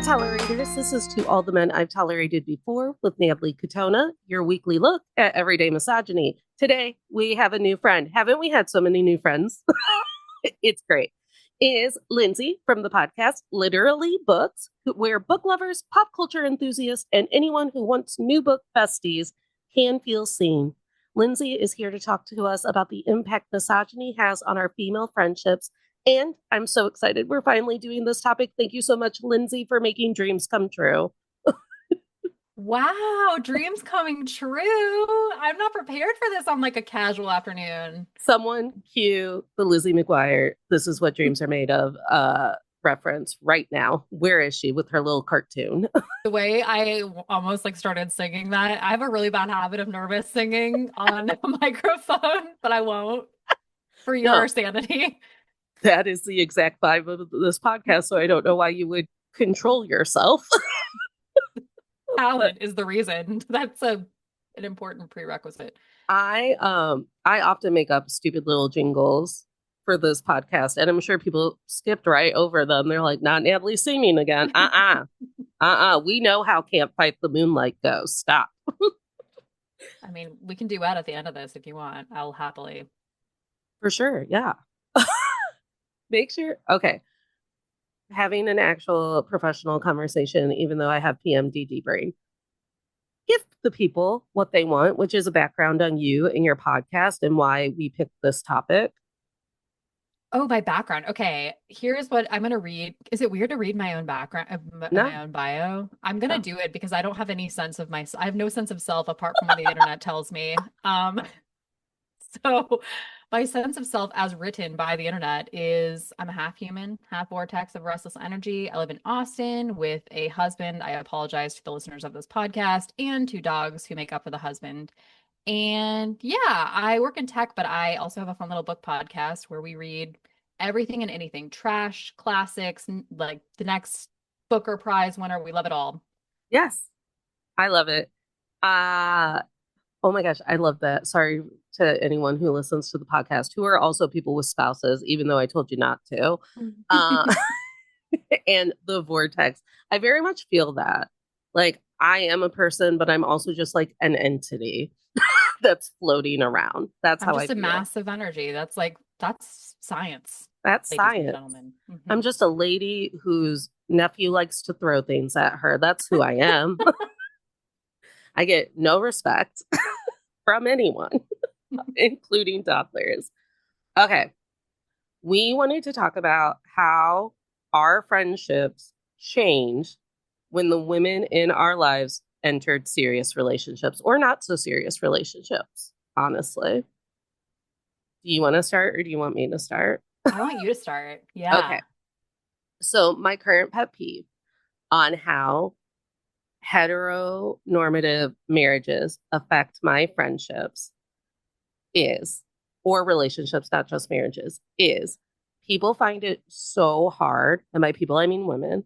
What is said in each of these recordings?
Tolerators. This is To All the Men I've Tolerated Before with Natalie Katona, your weekly look at everyday misogyny. Today, we have a new friend. Haven't we had so many new friends? It's great. Is Lindsay from the podcast Literally Books, where book lovers, pop culture enthusiasts, and anyone who wants new book besties can feel seen. Lindsay is here to talk to us about the impact misogyny has on our female friendships. And I'm so excited we're finally doing this topic. Thank you so much, Lindsay, for making dreams come true. Wow, dreams coming true. I'm not prepared for this on like a casual afternoon. Someone cue the Lizzie McGuire, This Is What Dreams Are Made Of reference right now. Where is she with her little cartoon? The way I almost like started singing that, I have a really bad habit of nervous singing on a microphone, but I won't for No, your sanity. that is the exact vibe of this podcast. So I don't know why you would control yourself. But Talent is the reason. That's an important prerequisite. I often make up stupid little jingles for this podcast, and I'm sure people skipped right over them. They're like, "Not Natalie singing again." We know how Can't Fight the Moonlight goes. Stop. I mean, we can duet at the end of this if you want. I'll happily. For sure. Yeah. Make sure. Okay. Having an actual professional conversation, even though I have PMDD brain. Give the people what they want, which is a background on you and your podcast and why we picked this topic. Oh, my background. Okay, here's what I'm gonna read. Is it weird to read my own background, No, my own bio? I'm gonna no. do it because I don't have any sense of myself. I have no sense of self apart from what the internet tells me. So my sense of self as written by the internet is I'm a half human, half vortex of restless energy. I live in Austin with a husband. I apologize to the listeners of this podcast and two dogs who make up for the husband. And yeah, I work in tech, but I also have a fun little book podcast where we read everything and anything, trash, classics, like the next Booker Prize winner. We love it all. Yes, I love it. Uh, oh my gosh, I love that. Sorry to anyone who listens to the podcast who are also people with spouses, even though I told you not to. Uh, and the vortex. I very much feel that. Like, I am a person, but I'm also just like an entity that's floating around. That's I'm how I just a feel. mass of energy. That's science, That's ladies and science. gentlemen. I'm just a lady whose nephew likes to throw things at her. That's who I am. I get no respect from anyone, including toddlers. Okay. We wanted to talk about how our friendships changed when the women in our lives entered serious relationships or not so serious relationships, honestly. Do you want to start or do you want me to start? I want you to start. Okay. Yeah. So, my current pet peeve on how heteronormative marriages affect my friendships is, or relationships, not just marriages, is people find it so hard, and by people, I mean women,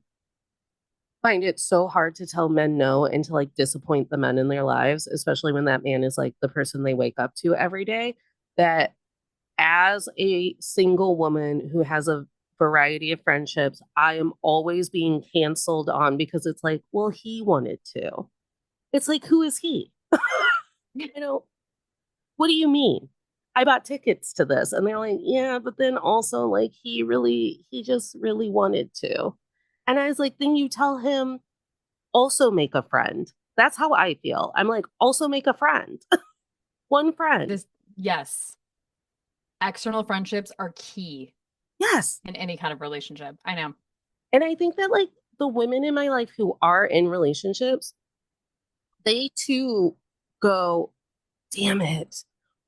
find it so hard to tell men no and to like disappoint the men in their lives, especially when that man is like the person they wake up to every day. That as a single woman who has a variety of friendships, I am always being canceled on because it's like, well, he wanted to. It's like, who is he? you know, what do you mean? I bought tickets to this. And they're like, yeah, but then also like he just really wanted to. And I was like, then you tell him also make a friend. That's how I feel. I'm like, also make a friend. One friend. This, yes, external friendships are key Yes. in any kind of relationship. I know. And I think that like the women in my life who are in relationships, they too go, damn it.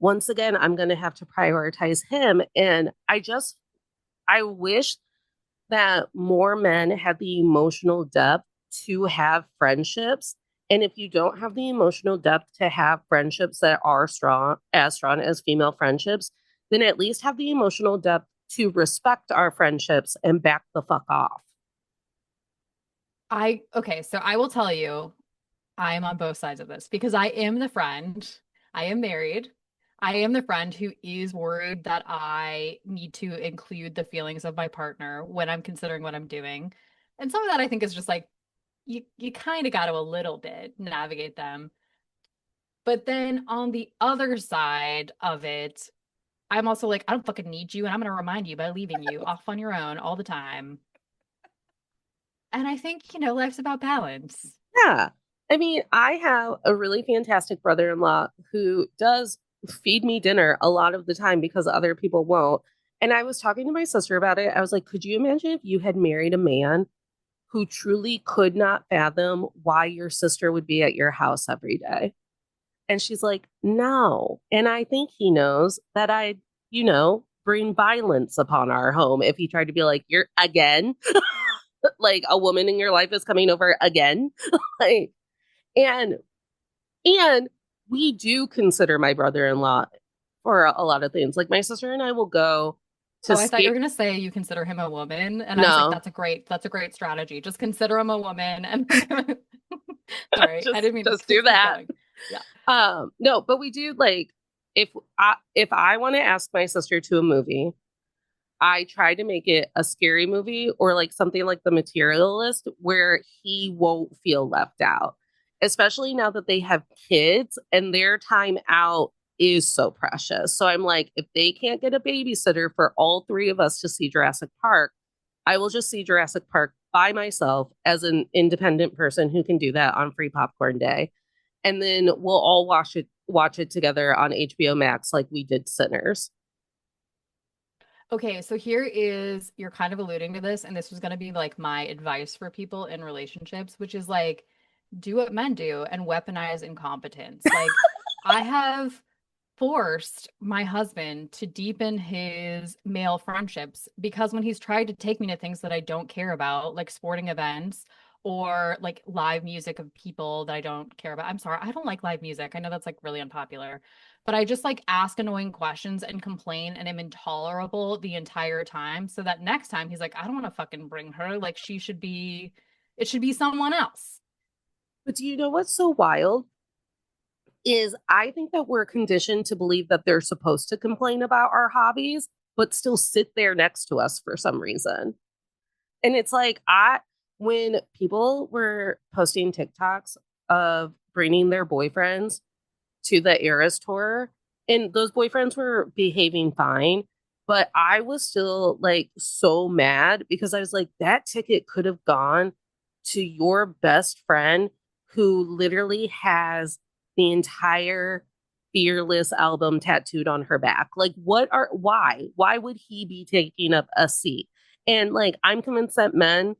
Once again, I'm going to have to prioritize him. And I wish that more men had the emotional depth to have friendships. And if you don't have the emotional depth to have friendships that are strong as female friendships, then at least have the emotional depth to respect our friendships and back the fuck off. Okay, so I will tell you, I am on both sides of this because I am the friend. I am married. I am the friend who is worried that I need to include the feelings of my partner when I'm considering what I'm doing. And some of that I think is just like you kind of got to a little bit navigate them. But then on the other side of it, I'm also like, I don't fucking need you, and I'm gonna remind you by leaving you off on your own all the time. And I think, life's about balance. Yeah. I mean, I have a really fantastic brother-in-law who does feed me dinner a lot of the time because other people won't. And I was talking to my sister about it. I was like, could you imagine if you had married a man who truly could not fathom why your sister would be at your house every day? And she's like, no. And I think he knows that bring violence upon our home if he tried to be like, you're again, like a woman in your life is coming over again. like, and and we do consider my brother-in-law for a lot of things. Like my sister and I will go to Oh, I thought you skate. were gonna say you consider him a woman, and I was like, No, that's a great strategy. Just consider him a woman, and sorry, I didn't mean just to do keep that. going. Yeah. No, but we do like if I want to ask my sister to a movie, I try to make it a scary movie or like something like The Materialist where he won't feel left out, especially now that they have kids and their time out is so precious. So I'm like, if they can't get a babysitter for all three of us to see Jurassic Park, I will just see Jurassic Park by myself as an independent person who can do that on free popcorn day. And then we'll all watch it together on HBO Max like we did Sinners. Okay, so you're kind of alluding to this, and this was going to be like my advice for people in relationships, which is like, do what men do and weaponize incompetence. Like, I have forced my husband to deepen his male friendships because when he's tried to take me to things that I don't care about, like sporting events or like live music of people that I don't care about. I'm sorry, I don't like live music. I know that's like really unpopular, but I just like ask annoying questions and complain and am intolerable the entire time. So that next time he's like, I don't want to fucking bring her. Like it should be someone else. But do you know what's so wild? Is I think that we're conditioned to believe that they're supposed to complain about our hobbies, but still sit there next to us for some reason. And it's like, when people were posting TikToks of bringing their boyfriends to the Eras tour, and those boyfriends were behaving fine, but I was still like so mad because I was like, that ticket could have gone to your best friend who literally has the entire Fearless album tattooed on her back. Like, why would he be taking up a seat? And like, I'm convinced that men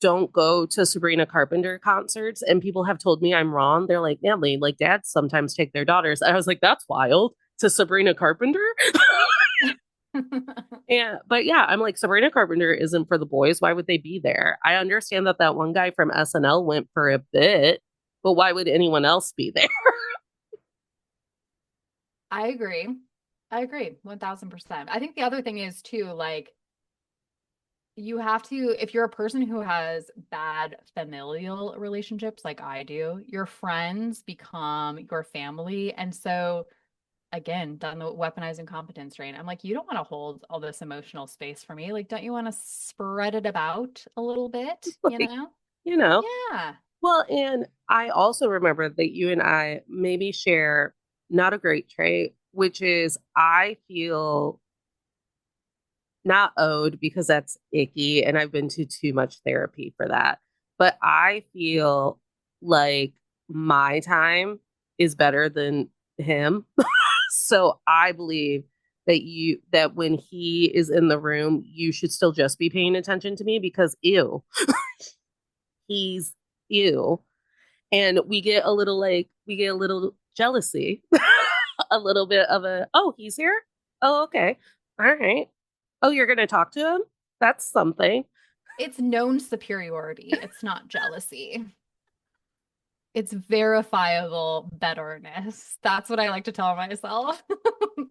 don't go to Sabrina Carpenter concerts, and people have told me I'm wrong. They're like, Natalie, like dads sometimes take their daughters. I was like, that's wild, to Sabrina Carpenter. Yeah, but yeah, I'm like, Sabrina Carpenter isn't for the boys. Why would they be there? I understand that that one guy from SNL went for a bit, but why would anyone else be there? I agree. I agree 1000%. I think the other thing is too, like, you have to, if you're a person who has bad familial relationships like I do, your friends become your family. And so, again, done the weaponizing competence train. I'm like, you don't want to hold all this emotional space for me. Like, don't you want to spread it about a little bit, you Like, know? you know. Yeah. Well, and I also remember that you and I maybe share not a great trait, which is I feel not owed because that's icky and I've been to too much therapy for that. But I feel like my time is better than him. So I believe that when he is in the room, you should still just be paying attention to me because ew, he's ew. And we get a little jealousy, a little bit of oh, he's here. Oh, okay. All right. Oh, you're going to talk to him? That's something. It's known superiority. It's not jealousy. It's verifiable betterness. That's what I like to tell myself.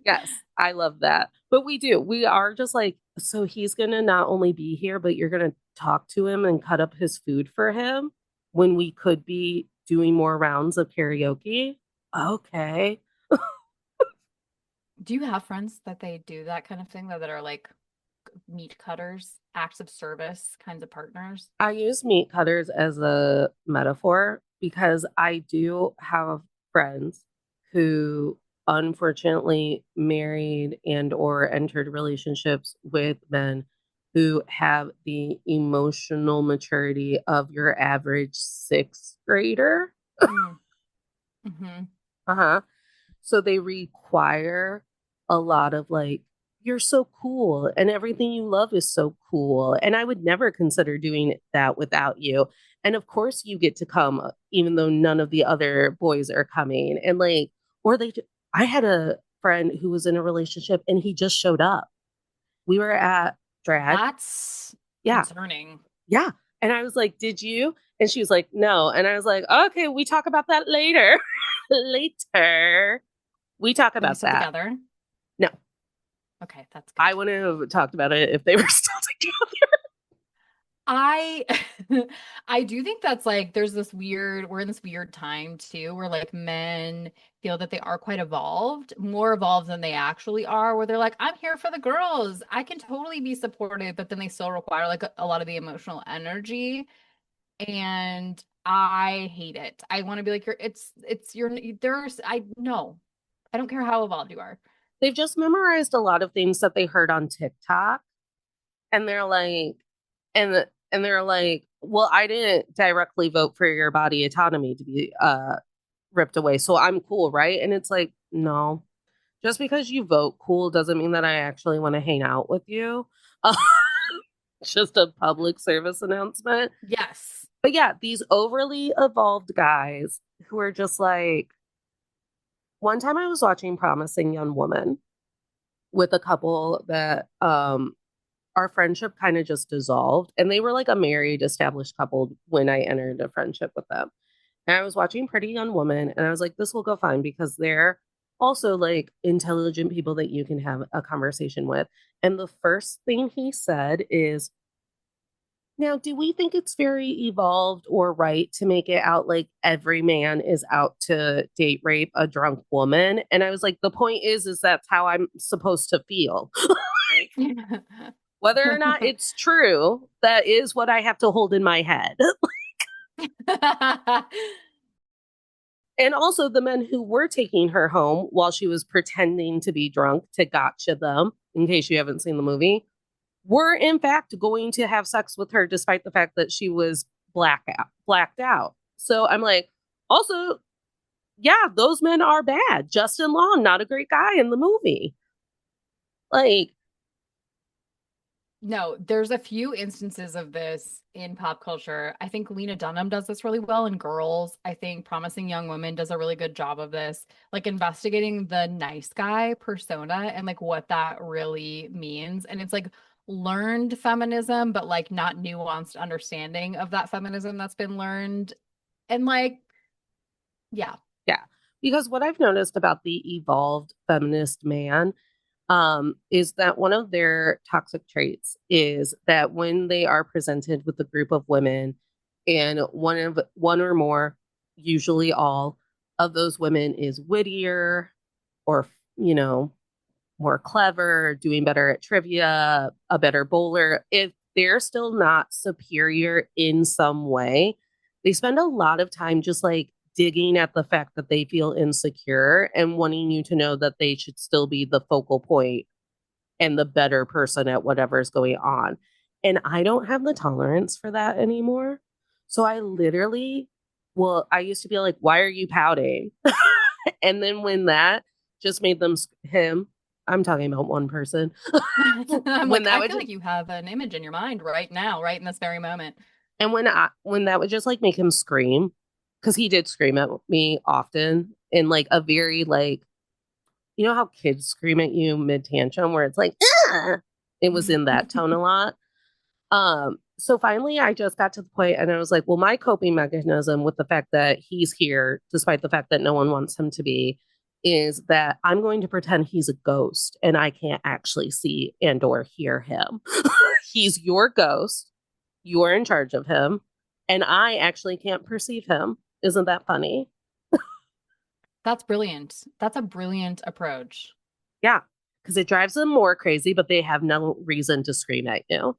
Yes, I love that. But we do. We are just like, so he's going to not only be here, but you're going to talk to him and cut up his food for him when we could be doing more rounds of karaoke. Okay. Do you have friends that they do that kind of thing that are like meat cutters, acts of service kinds of partners? I use meat cutters as a metaphor because I do have friends who unfortunately married and or entered relationships with men who have the emotional maturity of your average sixth grader. Mm. Hmm. Uh-huh. So they require a lot of like, you're so cool and everything you love is so cool. And I would never consider doing that without you. And of course, you get to come, even though none of the other boys are coming. And like, or they, I had a friend who was in a relationship and he just showed up. We were at drag. That's Yeah. concerning. Yeah. And I was like, did you? And she was like, no. And I was like, okay, we talk about that later. Later. We talk Are they about still that. together? No, Okay, that's I good. wouldn't have talked about it if they were still together. I I do think that's like there's this weird we're in this weird time too where like men feel that they are quite evolved, more evolved than they actually are, where they're like, I'm here for the girls. I can totally be supportive, but then they still require like a lot of the emotional energy. And I hate it. I want to be like it's your there's I no. I don't care how evolved you are. They've just memorized a lot of things that they heard on TikTok, and they're like, and they're like, well, I didn't directly vote for your body autonomy to be ripped away, so I'm cool, right? And it's like, no, just because you vote cool doesn't mean that I actually want to hang out with you. Uh, just a public service announcement. Yes. But yeah, these overly evolved guys who are just like, one time I was watching Promising Young Woman with a couple that our friendship kind of just dissolved, and they were like a married established couple when I entered a friendship with them. And I was watching Pretty Young Woman and I was like, this will go fine because they're also like intelligent people that you can have a conversation with. And the first thing he said is, now, do we think it's very evolved or right to make it out like every man is out to date rape a drunk woman? And I was like, the point is that's how I'm supposed to feel. Whether or not it's true, that is what I have to hold in my head. And also, the men who were taking her home while she was pretending to be drunk to gotcha them, in case you haven't seen the movie, were in fact going to have sex with her despite the fact that she was blacked out. So I'm like, also, yeah, those men are bad. Justin Long, not a great guy in the movie. Like, No, there's a few instances of this in pop culture. I think Lena Dunham does this really well in Girls. I think Promising Young Woman does a really good job of this, like investigating the nice guy persona and like what that really means. And it's like learned feminism, but like not nuanced understanding of that feminism that's been learned. And like, yeah. yeah. Because what I've noticed about the evolved feminist man is that one of their toxic traits is that when they are presented with a group of women and one or more, usually all of those women is wittier or, you know, more clever, doing better at trivia, a better bowler, if they're still not superior in some way, they spend a lot of time just like digging at the fact that they feel insecure and wanting you to know that they should still be the focal point and the better person at whatever's going on. And I don't have the tolerance for that anymore. So I literally, well, I used to be like, why are you pouting? And then when that just made them, him, I'm talking about one person. I'm When like, that I would feel just, like you have an image in your mind right now, right in this very moment. and when that would just like make him scream, because he did scream at me often in like a very like, you know how kids scream at you mid tantrum where it's like, ah! It was in that tone a lot. So finally I just got to the point and I was like, well, my coping mechanism with the fact that he's here, despite the fact that no one wants him to be, is that I'm going to pretend he's a ghost and I can't actually see and or hear him. He's your ghost. You're in charge of him. And I actually can't perceive him. Isn't that funny? That's brilliant. That's a brilliant approach. Yeah. because it drives them more crazy, but they have no reason to scream at you.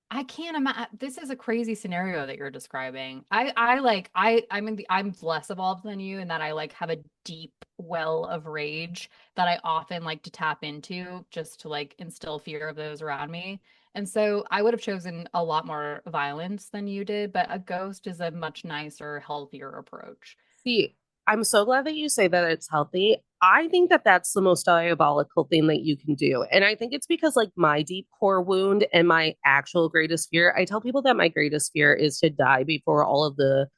I can't imagine. This is a crazy scenario that you're describing. I'm less evolved than you in that I like have a deep well of rage that I often like to tap into just to like instill fear of those around me. And so I would have chosen a lot more violence than you did, but a ghost is a much nicer, healthier approach. See, I'm so glad that you say that it's healthy. I think that that's the most diabolical thing that you can do. And I think it's because, like, my deep core wound and my actual greatest fear, I tell people that my greatest fear is to die before all of the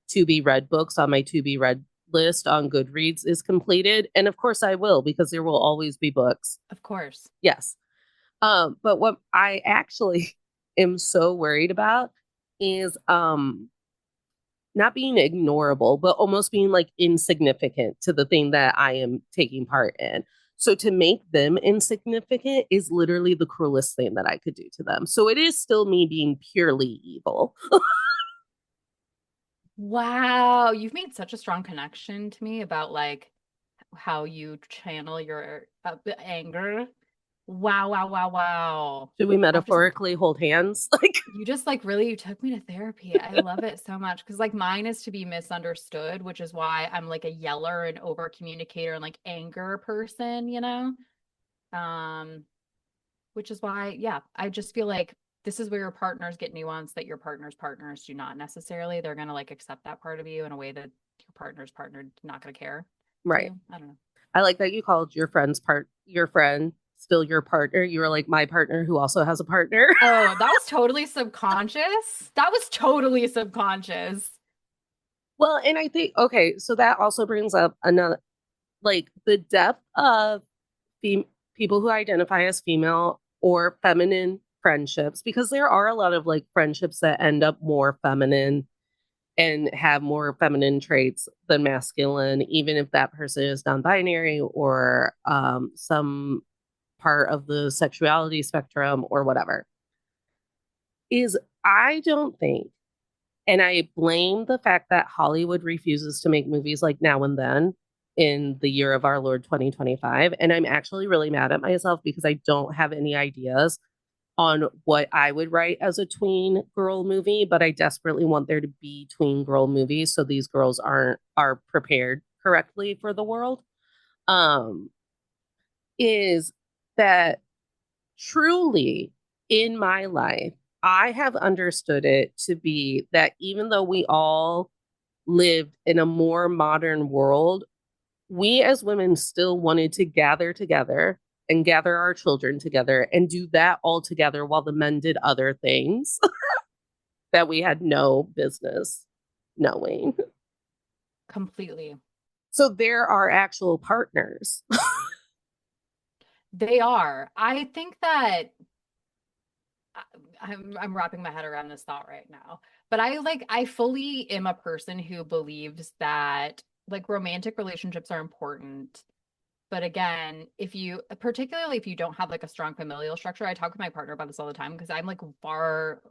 to be read books on my to be read list on Goodreads is completed. And of course, I will because there will always be books. Of course. Yes. But what I actually am so worried about is not being ignorable, but almost being like insignificant to the thing that I am taking part in. So to make them insignificant is literally the cruelest thing that I could do to them. So it is still me being purely evil. Wow, you've made such a strong connection to me about like how you channel your anger. Wow, wow, wow, wow. Should we I've just metaphorically hold hands? Like, You just like really you took me to therapy. I love it so much because like mine is to be misunderstood, which is why I'm like a yeller and over communicator and like anger person, you know? Um, which is why, yeah, I just feel like this is where your partners get nuance that your partner's partners do not necessarily. They're gonna like accept that part of you in a way that your partner's partner not gonna care to right. you. I don't know. I like that you called your friend still your partner. You were like my partner who also has a partner. Oh, that was totally subconscious. That was totally subconscious. Well, and I think okay, so that also brings up another like the depth of fem- people who identify as female or feminine friendships because there are a lot of like friendships that end up more feminine and have more feminine traits than masculine, even if that person is non-binary or some part of the sexuality spectrum or whatever. Is I don't think, and I blame the fact that Hollywood refuses to make movies like Now and Then in the year of our Lord 2025. And I'm actually really mad at myself because I don't have any ideas on what I would write as a tween girl movie, but I desperately want there to be tween girl movies so these girls are prepared correctly for the world. Um, is that truly in my life, I have understood it to be that even though we all lived in a more modern world, we as women still wanted to gather together and gather our children together and do that all together while the men did other things that we had no business knowing. Completely. So there are actual partners. They are. I think that I'm wrapping my head around this thought right now. But I fully am a person who believes that like romantic relationships are important. But again, if you particularly if you don't have like a strong familial structure, I talk with my partner about this all the time because I'm like far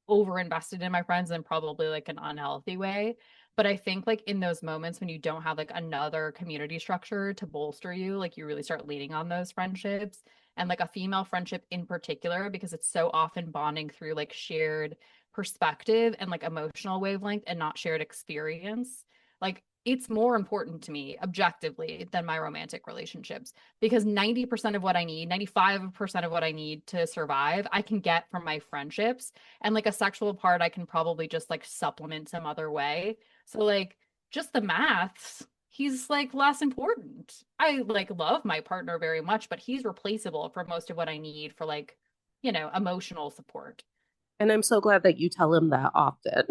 over invested in my friends in probably like an unhealthy way. But I think like in those moments when you don't have like another community structure to bolster you, like you really start leaning on those friendships and like a female friendship in particular, because it's so often bonding through like shared perspective and like emotional wavelength and not shared experience. Like it's more important to me objectively than my romantic relationships because 90% of what I need, 95% of what I need to survive, I can get from my friendships. And like a sexual part, I can probably just like supplement some other way. So, like, just the maths, he's like less important. I like love my partner very much, but he's replaceable for most of what I need for like, emotional support. And I'm so glad that you tell him that often.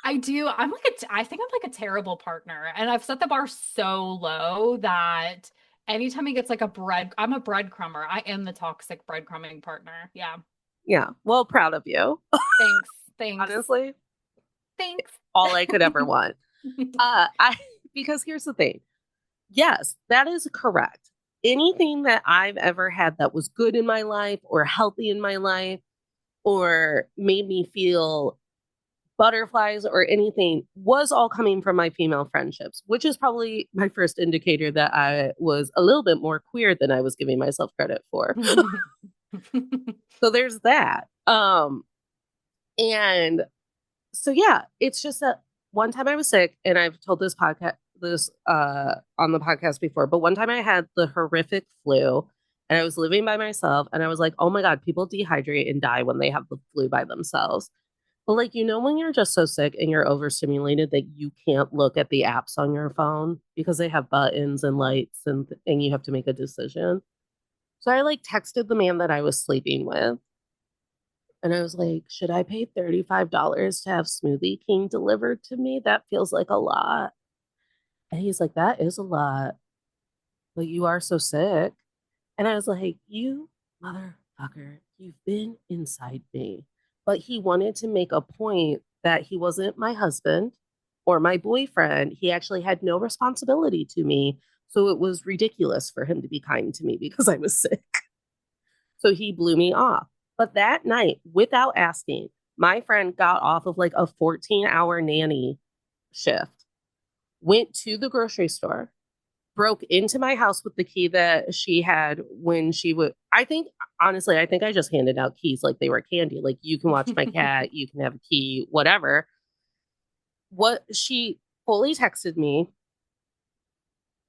I do. I think I'm like a terrible partner. And I've set the bar so low that anytime he gets like I'm a breadcrumber. I am the toxic breadcrumbing partner. Yeah. Yeah. Well, proud of you. Thanks. Thanks. Honestly, Thanks. all I could ever want. I because here's the thing. Yes, that is correct. Anything that I've ever had that was good in my life or healthy in my life or made me feel butterflies or anything was all coming from my female friendships, which is probably my first indicator that I was a little bit more queer than I was giving myself credit for. So there's that. And so yeah, it's just that one time I was sick, and I've told this on the podcast before, but one time I had the horrific flu and I was living by myself, and I was like, oh my God, people dehydrate and die when they have the flu by themselves. But like, when you're just so sick and you're overstimulated that you can't look at the apps on your phone because they have buttons and lights, and you have to make a decision. So I like texted the man that I was sleeping with, and I was like, should I pay $35 to have Smoothie King delivered to me? That feels like a lot. And he's like, that is a lot, but you are so sick. And I was like, you motherfucker, you've been inside me. But he wanted to make a point that he wasn't my husband or my boyfriend. He actually had no responsibility to me. So it was ridiculous for him to be kind to me because I was sick. So he blew me off. But that night, without asking, my friend got off of like a 14-hour nanny shift, went to the grocery store, broke into my house with the key that she had when she would. I think, honestly, I think I just handed out keys like they were candy. Like, you can watch my cat, you can have a key, whatever. What she fully texted me,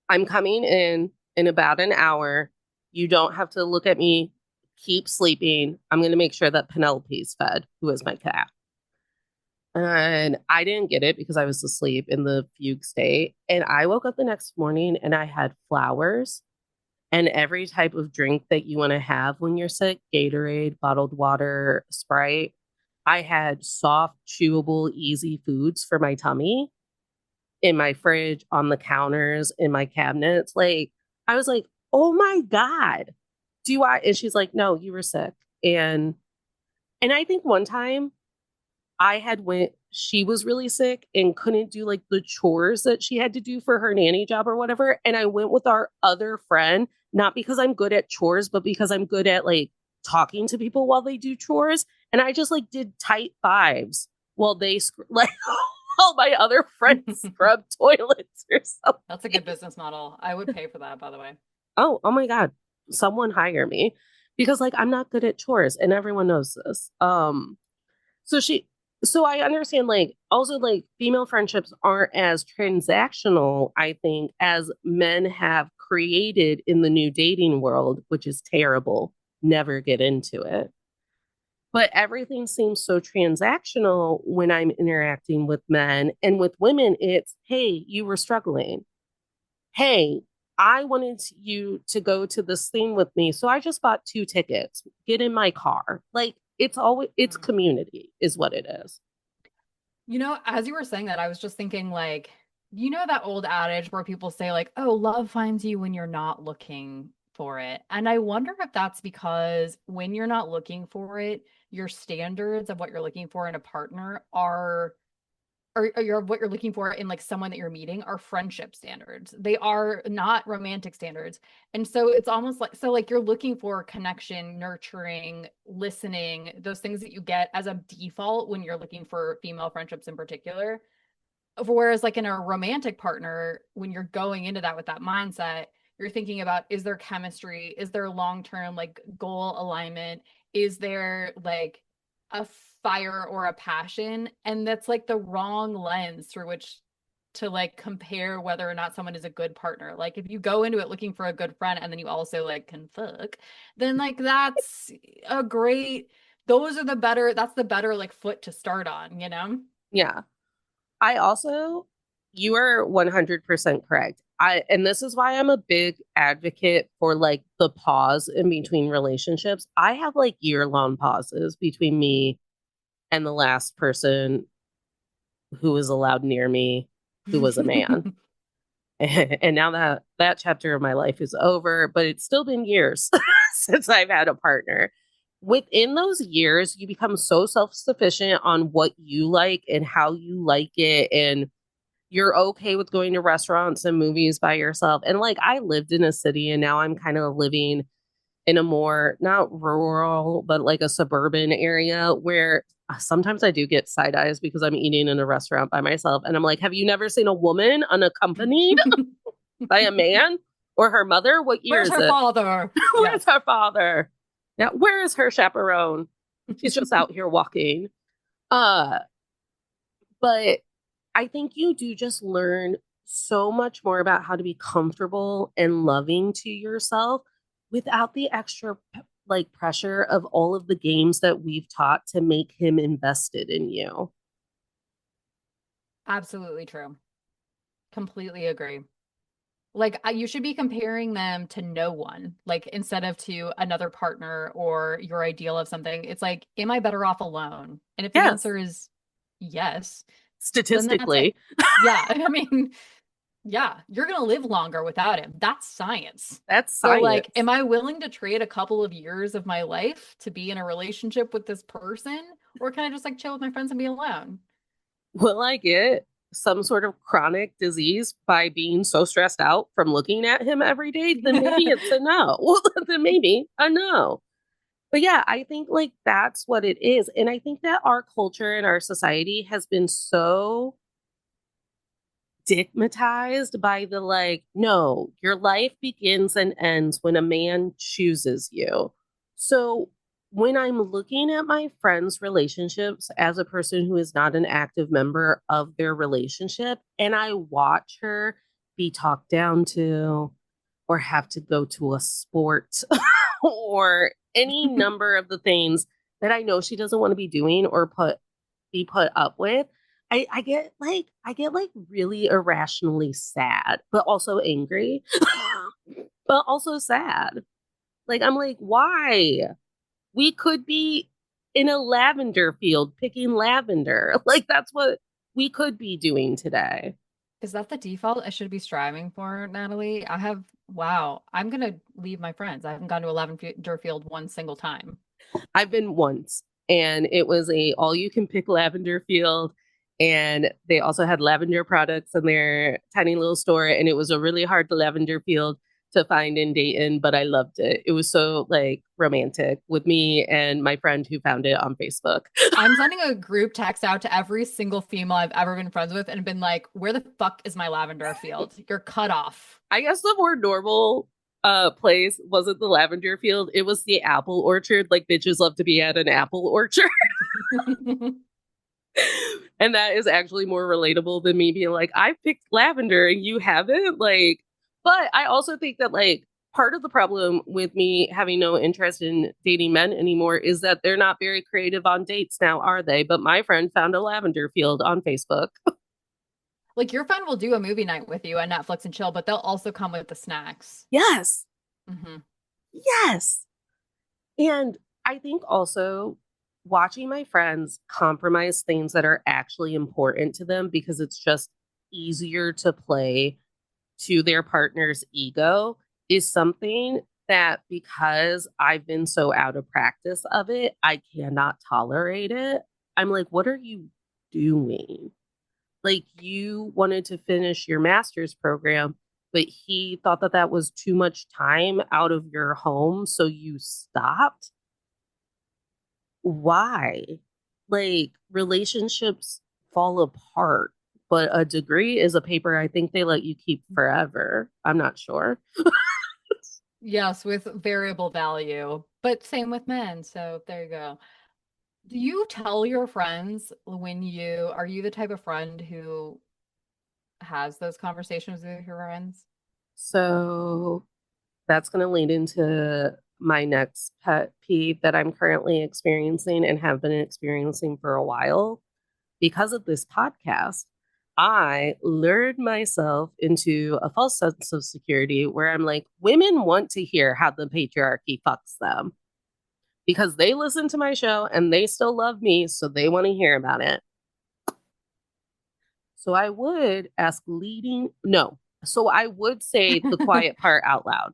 I'm coming in about an hour. You don't have to look at me. Keep sleeping. I'm going to make sure that Penelope's fed, who is my cat. And I didn't get it because I was asleep in the fugue state. And I woke up the next morning and I had flowers and every type of drink that you want to have when you're sick: Gatorade, bottled water, Sprite. I had soft, chewable, easy foods for my tummy in my fridge, on the counters, in my cabinets. Like, I was like, oh my God, do I? And she's like, no, you were sick. And I think one time she was really sick and couldn't do like the chores that she had to do for her nanny job or whatever. And I went with our other friend, not because I'm good at chores, but because I'm good at like talking to people while they do chores. And I just like did tight fives while like while my other friends scrub toilets or something. That's a good business model. I would pay for that, by the way. Oh my God. Someone hire me, because like I'm not good at chores and everyone knows this. So I understand, like, also like female friendships aren't as transactional, I think, as men have created in the new dating world, which is terrible. Never get into it. But everything seems so transactional when I'm interacting with men. And with women, it's, hey, you were struggling. Hey, I wanted you to go to this thing with me. So I just bought 2 tickets. Get in my car. Like, it's community is what it is. As you were saying that, I was just thinking, like, that old adage where people say, like, oh, love finds you when you're not looking for it. And I wonder if that's because when you're not looking for it, your standards of what you're looking for in a partner are or what you're looking for in like someone that you're meeting are friendship standards. They are not romantic standards. And so it's almost like you're looking for connection, nurturing, listening, those things that you get as a default when you're looking for female friendships in particular. Whereas like in a romantic partner, when you're going into that with that mindset, you're thinking about, is there chemistry? Is there long-term like goal alignment? Is there like a fire or a passion? And that's like the wrong lens through which to like compare whether or not someone is a good partner. Like if you go into it looking for a good friend and then you also like can fuck, then like that's a great, that's the better like foot to start on. Yeah. You are 100% correct. And this is why I'm a big advocate for like the pause in between relationships. I have like year-long pauses between me and the last person who was allowed near me, who was a man. And now that chapter of my life is over, but it's still been years since I've had a partner. Within those years, you become so self-sufficient on what you like and how you like it. And you're okay with going to restaurants and movies by yourself. And like, I lived in a city and now I'm kind of living in a more, not rural, but like a suburban area where sometimes I do get side eyes because I'm eating in a restaurant by myself. And I'm like, have you never seen a woman unaccompanied by a man or her mother? What year Where's is her it? father? Where's Yes. her father? Yeah, where is her chaperone? She's just out here walking. Uh, but I think you do just learn so much more about how to be comfortable and loving to yourself without the extra like pressure of all of the games that we've taught to make him invested in you. Absolutely true. Completely agree. Like you should be comparing them to no one, like instead of to another partner or your ideal of something. It's like, am I better off alone? And if the Yes, answer is yes, then that's it. statistically, Yeah. I mean, yeah, you're gonna live longer without him. That's science. that's So like, science. am I willing to trade a couple of years of my life to be in a relationship with this person? Or can I just like chill with my friends and be alone? Will I get some sort of chronic disease by being so stressed out from looking at him every day? Then maybe it's a no. Well, then maybe a no. But yeah, I think like that's what it is. And I think that our culture and our society has been so stigmatized by the like, no, your life begins and ends when a man chooses you. So when I'm looking at my friends' relationships as a person who is not an active member of their relationship, and I watch her be talked down to or have to go to a sport or any number of the things that I know she doesn't want to be doing or be put up with, I get like really irrationally sad, but also angry, but also sad. Like I'm like, why? We could be in a lavender field picking lavender. Like that's what we could be doing today. Is that the default I should be striving for, Natalie? Wow, I'm gonna leave my friends. I haven't gone to a lavender field one single time. I've been once, and it was a all you can pick lavender field, and they also had lavender products in their tiny little store, and it was a really hard lavender field to find in Dayton, but I loved it. It was so like romantic with me and my friend who found it on Facebook. I'm sending a group text out to every single female I've ever been friends with and been like, where the fuck is my lavender field? You're cut off. I guess the more normal place wasn't the lavender field, it was the apple orchard. Like bitches love to be at an apple orchard. And that is actually more relatable than me being like, I picked lavender and you haven't. Like, but I also think that like part of the problem with me having no interest in dating men anymore is that they're not very creative on dates now, are they? But my friend found a lavender field on Facebook. Like your friend will do a movie night with you on Netflix and chill, but they'll also come with the snacks. Yes. Hmm. Yes. And I think also watching my friends compromise things that are actually important to them because it's just easier to play to their partner's ego is something that because I've been so out of practice of it, I cannot tolerate it. I'm like, what are you doing? Like, you wanted to finish your master's program, but he thought that that was too much time out of your home. So you stopped. Why? Like, relationships fall apart, but a degree is a paper I think they let you keep forever. I'm not sure. Yes, with variable value, but same with men. So there you go. Do you tell your friends are you the type of friend who has those conversations with your friends? So that's going to lead into my next pet peeve that I'm currently experiencing and have been experiencing for a while. Because of this podcast, I lured myself into a false sense of security where I'm like, women want to hear how the patriarchy fucks them because they listen to my show and they still love me. So they want to hear about it. So I would ask no. So I would say the quiet part out loud.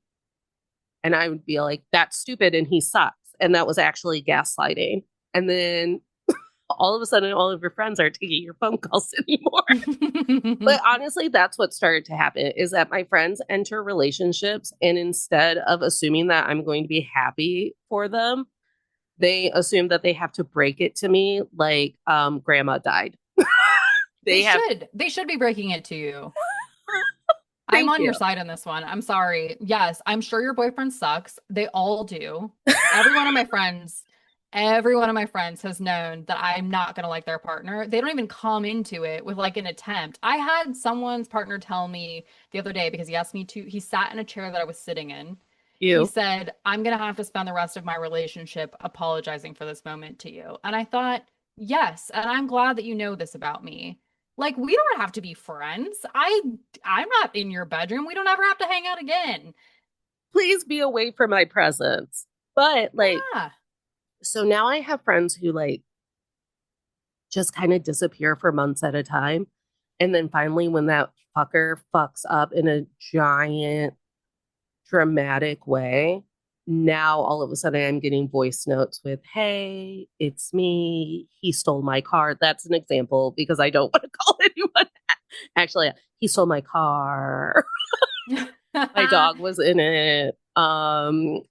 And I would be like, that's stupid and he sucks. And that was actually gaslighting. And then all of a sudden, all of your friends aren't taking your phone calls anymore. But honestly, that's what started to happen is that my friends enter relationships. And instead of assuming that I'm going to be happy for them, They assume that they have to break it to me like grandma died. They They have should. They should be breaking it to you. I'm thank on your you. side on this one. I'm sorry. Yes, I'm sure your boyfriend sucks. They all do. Every one of my friends, every one of my friends has known that I'm not going to like their partner. They don't even come into it with like an attempt. I had someone's partner tell me the other day because he asked me to, he sat in a chair that I was sitting in. He You. said, I'm going to have to spend the rest of my relationship apologizing for this moment to you. And I thought, yes, and I'm glad that you know this about me. Like we don't have to be friends. I'm not in your bedroom. We don't ever have to hang out again. Please be away from my presence. But like, Yeah. so now I have friends who like just kind of disappear for months at a time. And then finally, when that fucker fucks up in a giant, dramatic way, now all of a sudden I'm getting voice notes with, hey, it's me. He stole my car. That's an example because I don't want to call anyone that. Actually, he stole my car. My dog was in it.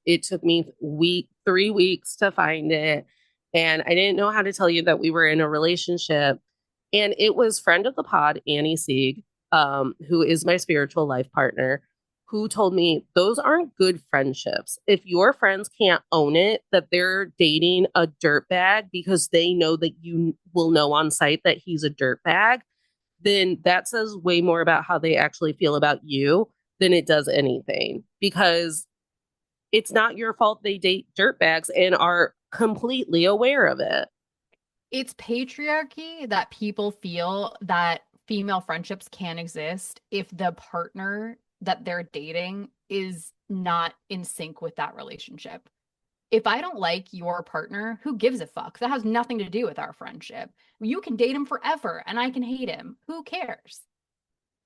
It took me 3 weeks to find it. And I didn't know how to tell you that we were in a relationship. And it was friend of the pod, Annie Sieg, who is my spiritual life partner, who told me those aren't good friendships. If your friends can't own it, that they're dating a dirtbag because they know that you will know on site that he's a dirtbag, then that says way more about how they actually feel about you than it does anything. Because it's not your fault they date dirtbags and are completely aware of it. It's patriarchy that people feel that female friendships can exist if the partner that they're dating is not in sync with that relationship. If I don't like your partner, who gives a fuck? That has nothing to do with our friendship. You can date him forever and I can hate him. Who cares?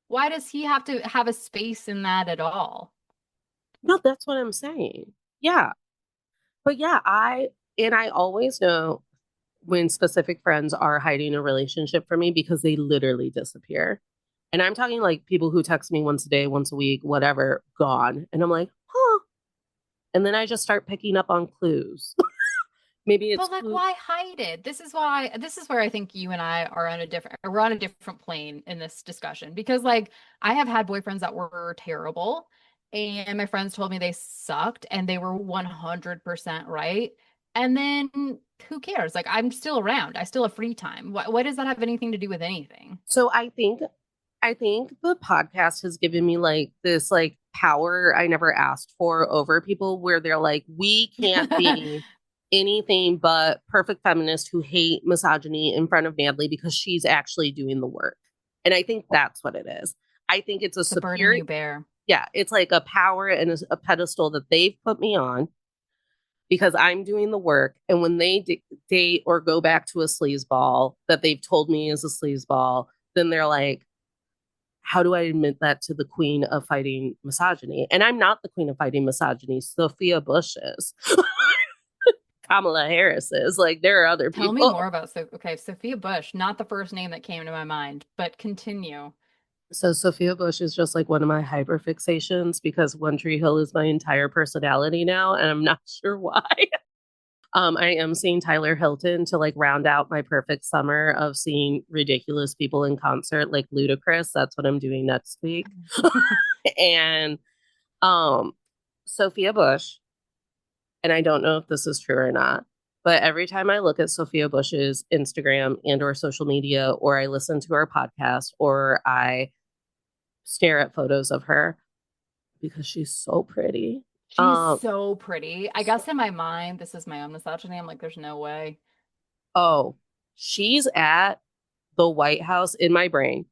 Why does he have to have a space in that at all? No, that's what I'm saying. Yeah. But yeah, I always know when specific friends are hiding a relationship from me because they literally disappear. And I'm talking like people who text me once a day, once a week, whatever, gone. And I'm like, huh. And then I just start picking up on clues. Maybe it's But like, clue. why hide it? This is where I think you and I are on a different, we're on a different plane in this discussion because like I have had boyfriends that were terrible and my friends told me they sucked and they were 100% right. And then who cares? Like I'm still around. I still have free time. What does that have anything to do with anything? So I think the podcast has given me like this like power I never asked for over people where they're like, we can't be anything but perfect feminists who hate misogyny in front of Natalie because she's actually doing the work. And I think that's what it is. I think it's a It's a burden superior, you bear. yeah, it's like a power and a pedestal that they've put me on because I'm doing the work. And when they date or go back to a sleazeball that they've told me is a sleazeball, then they're like, how do I admit that to the queen of fighting misogyny? And I'm not the queen of fighting misogyny. Sophia Bush is. Kamala Harris is. Like, there are other Tell me more people. about okay, Sophia Bush, not the first name that came to my mind, but continue. So Sophia Bush is just like one of my hyperfixations because One Tree Hill is my entire personality now, and I'm not sure why. I am seeing Tyler Hilton to like round out my perfect summer of seeing ridiculous people in concert, like Ludacris. That's what I'm doing next week. And um, Sophia Bush, and I don't know if this is true or not, but every time I look at Sophia Bush's Instagram and or social media, or I listen to her podcast, or I stare at photos of her because she's so pretty. She's Um, so pretty. I so, guess in my mind, this is my own misogyny. I'm like, there's no way. oh, she's at the White House in my brain.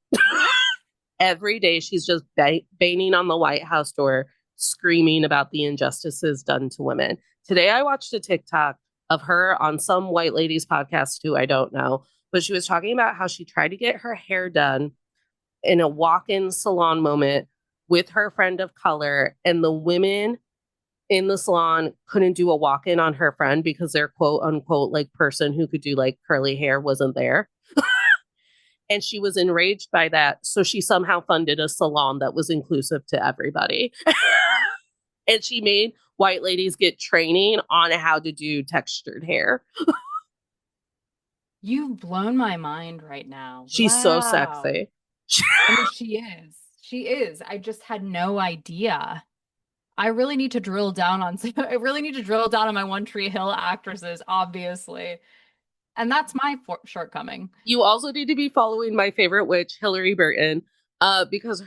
Every day she's just banging on the White House door, screaming about the injustices done to women. Today I watched a TikTok of her on some white lady's podcast who I don't know, but she was talking about how she tried to get her hair done in a walk-in salon moment with her friend of color, and the women in the salon couldn't do a walk-in on her friend because their quote unquote like person who could do like curly hair wasn't there. And she was enraged by that. So she somehow funded a salon that was inclusive to everybody. And she made white ladies get training on how to do textured hair. You've blown my mind right now. She's so Wow. sexy. I mean, she is. She is. I just had no idea. I really need to drill down on I really need to drill down on my One Tree Hill actresses, obviously. And that's my shortcoming. You also need to be following my favorite witch, Hillary Burton, because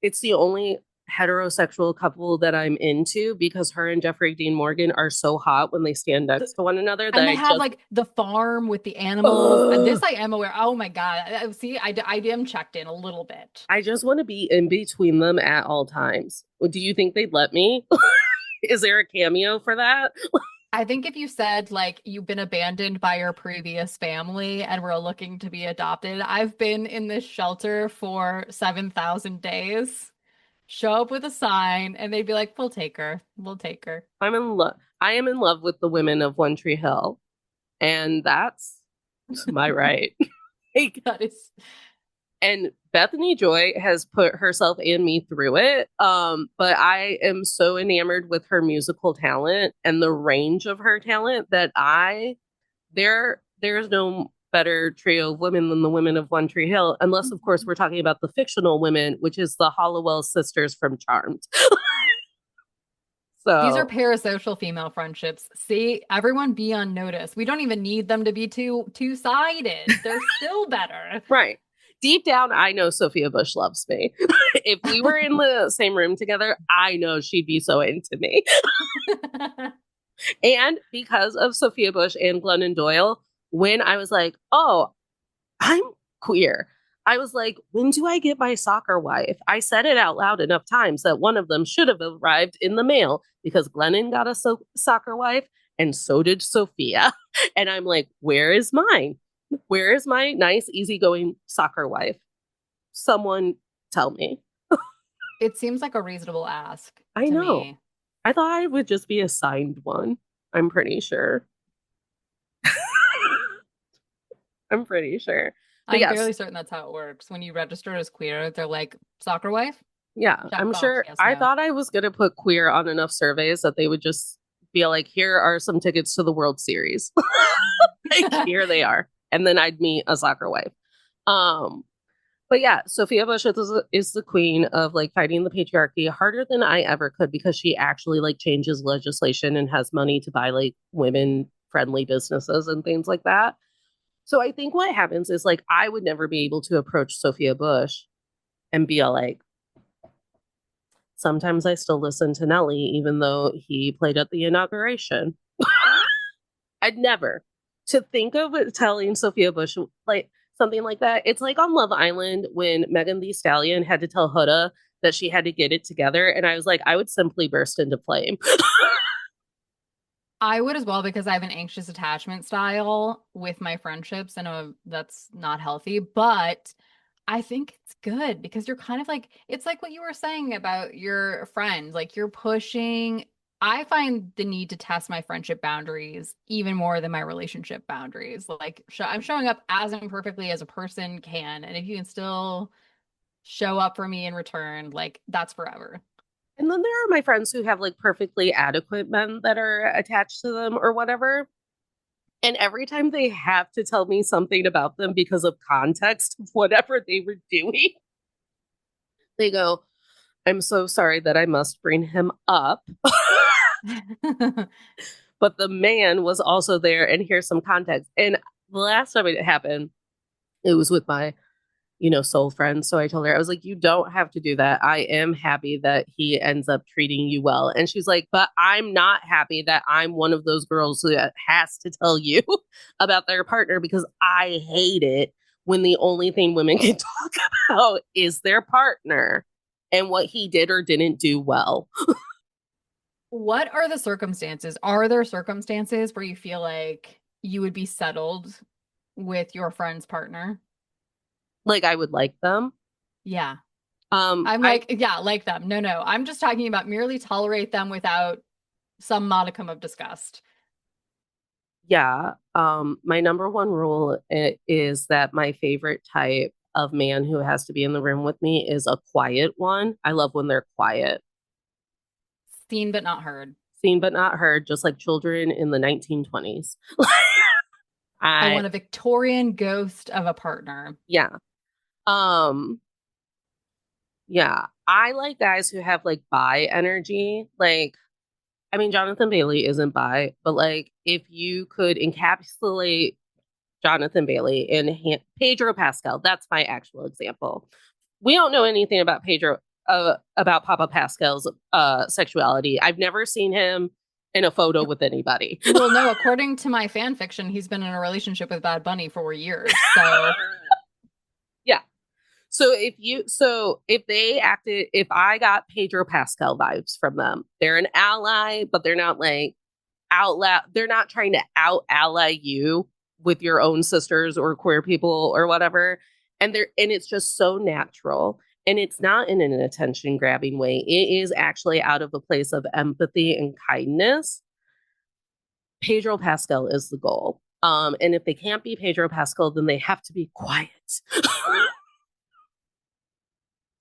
it's the only heterosexual couple that I'm into because her and Jeffrey Dean Morgan are so hot when they stand The- next to one another that And they I have just, like the farm with the animals. uh, This I am aware. Oh my God. See, I am checked in a little bit. I just want to be in between them at all times. Do you think they'd let me? Is there a cameo for that? I think if you said like you've been abandoned by your previous family and were looking to be adopted, I've been in this shelter for 7,000 days. Show up with a sign and they'd be like, "We'll take her. We'll take her." I'm in love. I am in love with the women of One Tree Hill, and that's my right. Like, That is and Bethany Joy has put herself and me through it. But I am so enamored with her musical talent and the range of her talent that there's no better trio of women than the women of One Tree Hill, unless of course we're talking about the fictional women, which is the Hollowell sisters from Charmed. these are So parasocial female friendships. See, everyone be on notice. We don't even need them to be two-sided. They're still better. right. Deep down, I know Sophia Bush loves me. If we were in the same room together, I know she'd be so into me. And because of Sophia Bush and Glennon Doyle, when I was like, oh, I'm queer, I was like, when do I get my soccer wife? I said it out loud enough times that one of them should have arrived in the mail because Glennon got a soccer wife and so did Sophia. And I'm like, where is mine? Where is my nice, easygoing soccer wife? Someone tell me. It seems like a reasonable ask I to know. me. I thought I would just be assigned one. I'm pretty sure. I'm pretty sure. But I'm yes, fairly certain that's how it works. When you register as queer, they're like, soccer wife? yeah, Check I'm off, sure. yes, I no. thought I was going to put queer on enough surveys that they would just be like, here are some tickets to the World Series. Like, here they are. And then I'd meet a soccer wife. Um, but yeah, Sophia Bush is the queen of like fighting the patriarchy harder than I ever could because she actually like changes legislation and has money to buy like women friendly businesses and things like that. So I think what happens is like I would never be able to approach Sophia Bush and be like, sometimes I still listen to Nelly, even though he played at the inauguration. I'd never. To think of telling Sophia Bush like something like that, it's like on Love Island when Megan Thee Stallion had to tell Huda that she had to get it together. And I was like, I would simply burst into flame. I would as well because I have an anxious attachment style with my friendships. I know that's not healthy, but I think it's good because you're kind of like, it's like what you were saying about your friend. Like you're pushing. I find the need to test my friendship boundaries even more than my relationship boundaries. Like I'm showing up as imperfectly as a person can. And if you can still show up for me in return, like that's forever. And then there are my friends who have like perfectly adequate men that are attached to them or whatever. And every time they have to tell me something about them because of context of whatever they were doing, they go, I'm so sorry that I must bring him up. But the man was also there, and here's some context. And the last time it happened, it was with my, soul friend. So I told her, I was like, you don't have to do that. I am happy that he ends up treating you well. And she's like, but I'm not happy that I'm one of those girls who has to tell you about their partner because I hate it when the only thing women can talk about is their partner and what he did or didn't do well. What are the circumstances? Are there circumstances where you feel like you would be settled with your friend's partner? Like I would like them. Yeah. I Yeah, like them. No, no. I'm just talking about merely tolerate them without some modicum of disgust. Yeah. My number one rule is that my favorite type of man who has to be in the room with me is a quiet one. I love when they're quiet. Seen but not heard. Seen but not heard, just like children in the 1920s. I I want a Victorian ghost of a partner. yeah. Um yeah, I like guys who have like bi energy. Like, I mean, Jonathan Bailey isn't bi, but like if you could encapsulate Jonathan Bailey in Pedro Pascal, that's my actual example. We don't know anything about Pedro, about Papa Pascal's sexuality. I've never seen him in a photo with anybody. Well, no, according to my fan fiction, he's been in a relationship with Bad Bunny for years. So Yeah. If I got Pedro Pascal vibes from them, they're an ally, but they're not like out loud. They're not trying to out ally you with your own sisters or queer people or whatever. And it's just so natural. And it's not in an attention grabbing way. It is actually out of a place of empathy and kindness. Pedro Pascal is the goal. And if they can't be Pedro Pascal, then they have to be quiet.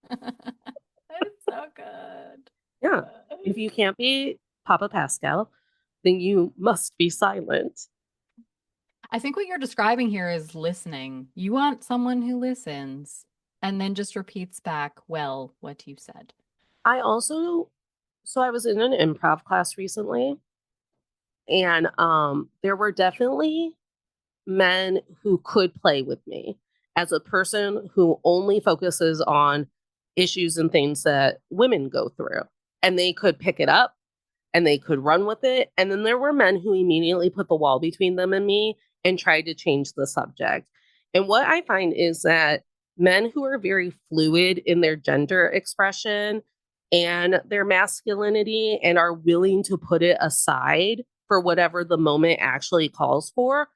it's so good. Yeah. If you can't be Papa Pascal, then you must be silent. I think what you're describing here is listening. You want someone who listens and then just repeats back, well, what you said. I also, so I was in an improv class recently, and there were definitely men who could play with me as a person who only focuses on issues and things that women go through. And they could pick it up and they could run with it. And then there were men who immediately put the wall between them and me and tried to change the subject. And what I find is that men who are very fluid in their gender expression and their masculinity and are willing to put it aside for whatever the moment actually calls for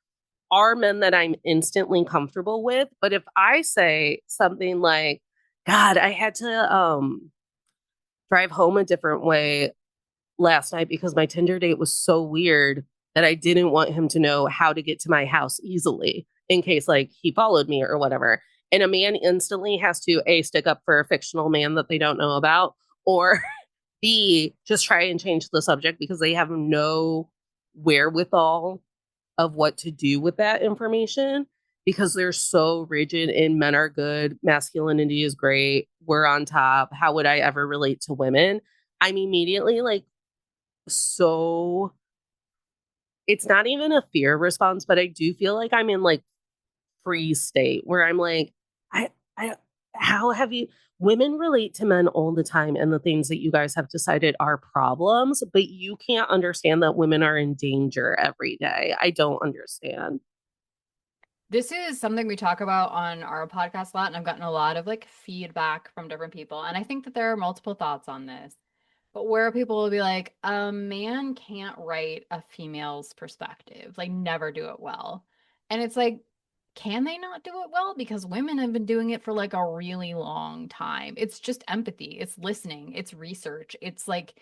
are men that I'm instantly comfortable with. But if I say something like, God, I had to drive home a different way last night because my Tinder date was so weird that I didn't want him to know how to get to my house easily in case like he followed me or whatever. And a man instantly has to A, stick up for a fictional man that they don't know about, or B, just try and change the subject because they have no wherewithal of what to do with that information because they're so rigid and men are good, masculinity is great, we're on top. How would I ever relate to women? I'm immediately like, so it's not even a fear response, but I do feel like I'm in like freeze state where I'm like, I, how have you, women relate to men all the time and the things that you guys have decided are problems, but you can't understand that women are in danger every day. I don't understand. This is something we talk about on our podcast a lot, and I've gotten a lot of like feedback from different people. And I think that there are multiple thoughts on this. But where people will be like, a man can't write a female's perspective, like never do it well. And it's like, can they not do it well? Because women have been doing it for like a really long time. It's just empathy, it's listening, it's research, it's like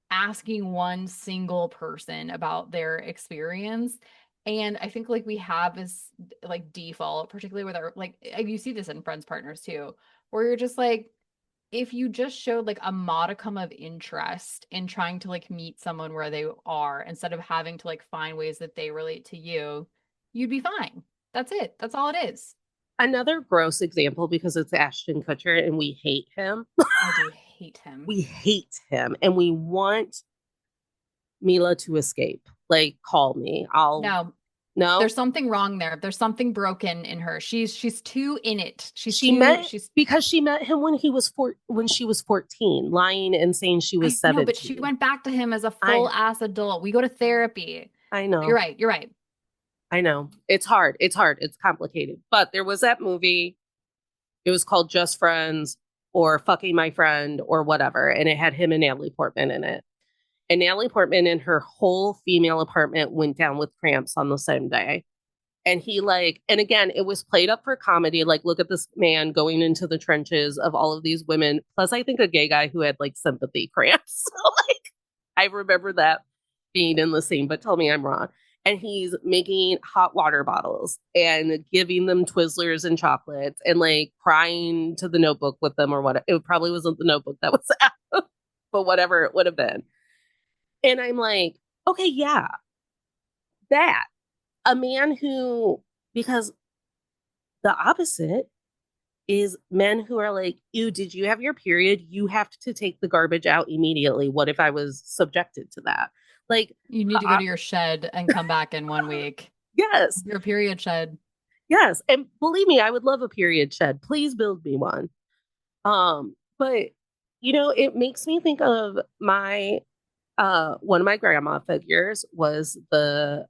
asking one single person about their experience. And I think like we have this like default, particularly with our like you see this in friends partners too, where you're just like, if you just showed like a modicum of interest in trying to like meet someone where they are instead of having to like find ways that they relate to you, you'd be fine. That's it. That's all it is. Another gross example because it's Ashton Kutcher and we hate him. I do hate him. We hate him and we want Mila to escape. Like, call me. No, No. there's something wrong there. There's something broken in her. She's too in it. She's Because she met him when when she was 14, lying and saying she was I know, but 17. she went back to him as a I full ass adult. We go to therapy. I know. You're right. You're right. I know. It's hard. It's hard. It's complicated. But there was that movie. It was called Just Friends or Fucking My Friend or whatever. And it had him and Natalie Portman in it. And Natalie Portman and her whole female apartment went down with cramps on the same day. And he like, and again, it was played up for comedy. Like, look at this man going into the trenches of all of these women. Plus, I think a gay guy who had like sympathy cramps. So, like, I remember that being in the scene, but tell me I'm wrong. And he's making hot water bottles and giving them Twizzlers and chocolates and like crying to the Notebook with them or what. It probably wasn't the Notebook that was out, but whatever it would have been. And I'm like, okay, yeah, that. A man who, because the opposite is men who are like, ew, did you have your period? You have to take the garbage out immediately. What if I was subjected to that? Like, You need to go to your shed and come back in 1 week. yes, Your period shed. yes. And believe me, I would love a period shed. Please build me one. But it makes me think of my one of my grandma figures was the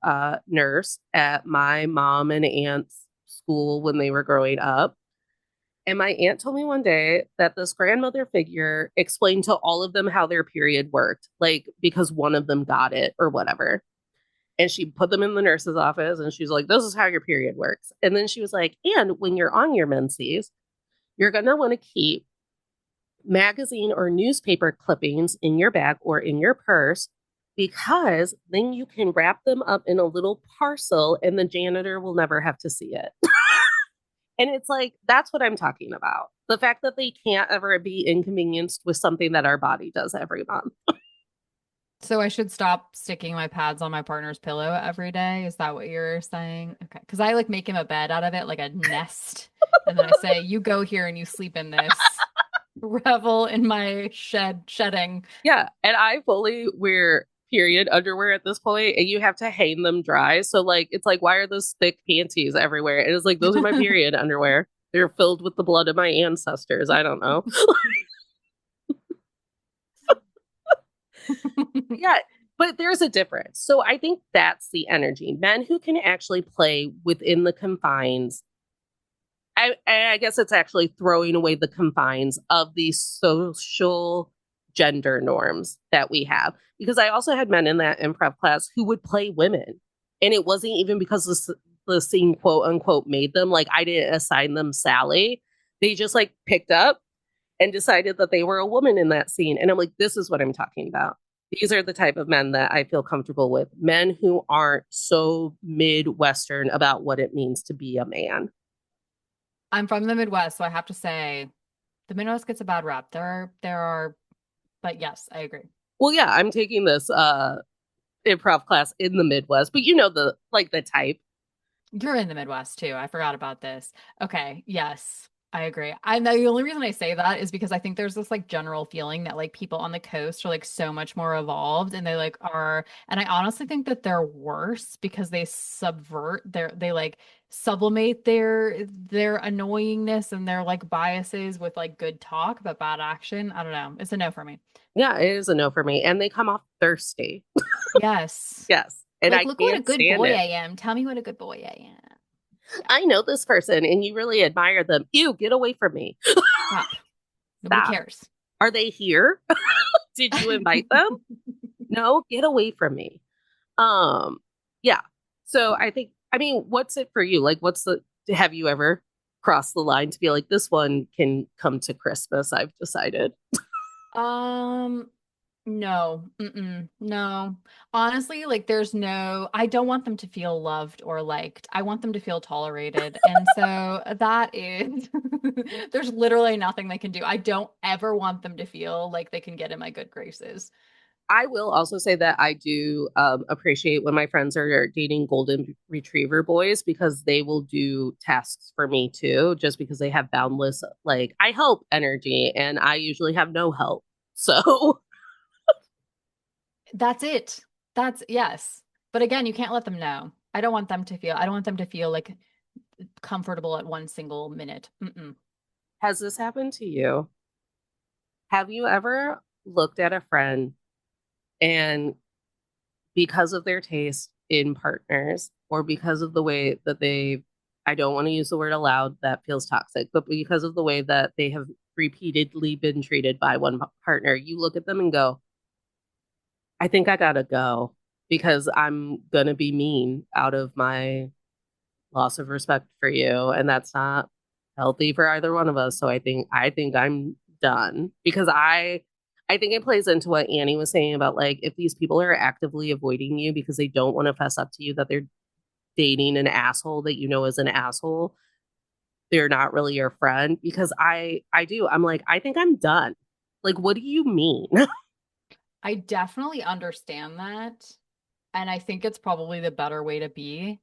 nurse at my mom and aunt's school when they were growing up. And my aunt told me one day that this grandmother figure explained to all of them how their period worked, like because one of them got it or whatever. And she put them in the nurse's office and she's like, this is how your period works. And then she was like, and when you're on your menses, you're going to want to keep magazine or newspaper clippings in your bag or in your purse because then you can wrap them up in a little parcel and the janitor will never have to see it. And it's like, that's what I'm talking about. The fact that they can't ever be inconvenienced with something that our body does every month. So I should stop sticking my pads on my partner's pillow every day. Is that what you're saying? Okay. Because I like make him a bed out of it, like a nest. And then I say, you go here and you sleep in this. Revel in my shedding. Yeah. And I fully wear period underwear at this point, and you have to hang them dry. So, like, it's like, why are those thick panties everywhere? And it's like, those are my period underwear. They're filled with the blood of my ancestors. I don't know. Yeah, but there's a difference. So I think that's the energy. Men who can actually play within the confines. I guess it's actually throwing away the confines of these social gender norms that we have. Because I also had men in that improv class who would play women. And it wasn't even because the scene, quote unquote, made them. Like, I didn't assign them Sally. They just like picked up and decided that they were a woman in that scene. And I'm like, this is what I'm talking about. These are the type of men that I feel comfortable with. Men who aren't so Midwestern about what it means to be a man. I'm from the Midwest, so I have to say the Midwest gets a bad rap. There are, but yes, I agree. Well, yeah, I'm taking this improv class in the Midwest, but the type. You're in the Midwest too. I forgot about this. Okay, yes, I agree. And the only reason I say that is because I think there's this like general feeling that like people on the coast are like so much more evolved and they like are, and I honestly think that they're worse because they subvert they like sublimate their annoyingness and their like biases with like good talk but bad action. I don't know. It's a no for me. Yeah, it is a no for me. And they come off thirsty. Yes. Yes. And Like, I look what a can't good stand boy it. I am. Tell me what a good boy I am. Yeah. I know this person and you really admire them. Ew, get away from me. Stop. Nobody Stop. cares. Are they here? Did you invite them? No, get away from me. Um, yeah. So what's it for you? Like, have you ever crossed the line to be like, this one can come to Christmas? I've decided. Um, no, no. Honestly, like I don't want them to feel loved or liked. I want them to feel tolerated. And so that is, there's literally nothing they can do. I don't ever want them to feel like they can get in my good graces. I will also say that I do appreciate when my friends are dating golden retriever boys because they will do tasks for me too, just because they have boundless, like, I help energy and I usually have no help. So That's it. That's yes. But again, you can't let them know. I don't want them to feel like comfortable at one single minute. Mm-mm. has this happened to you? Have you ever looked at a friend and because of their taste in partners or because of the way that I don't want to use the word aloud, that feels toxic, but because of the way that they have repeatedly been treated by one partner, you look at them and go, I think I gotta go because I'm gonna be mean out of my loss of respect for you. And that's not healthy for either one of us. So I think I'm done because I think it plays into what Annie was saying about like if these people are actively avoiding you because they don't want to fess up to you that they're dating an asshole that you know is an asshole, they're not really your friend. Because I'm like, I think I'm done. Like, what do you mean? I definitely understand that. And I think it's probably the better way to be.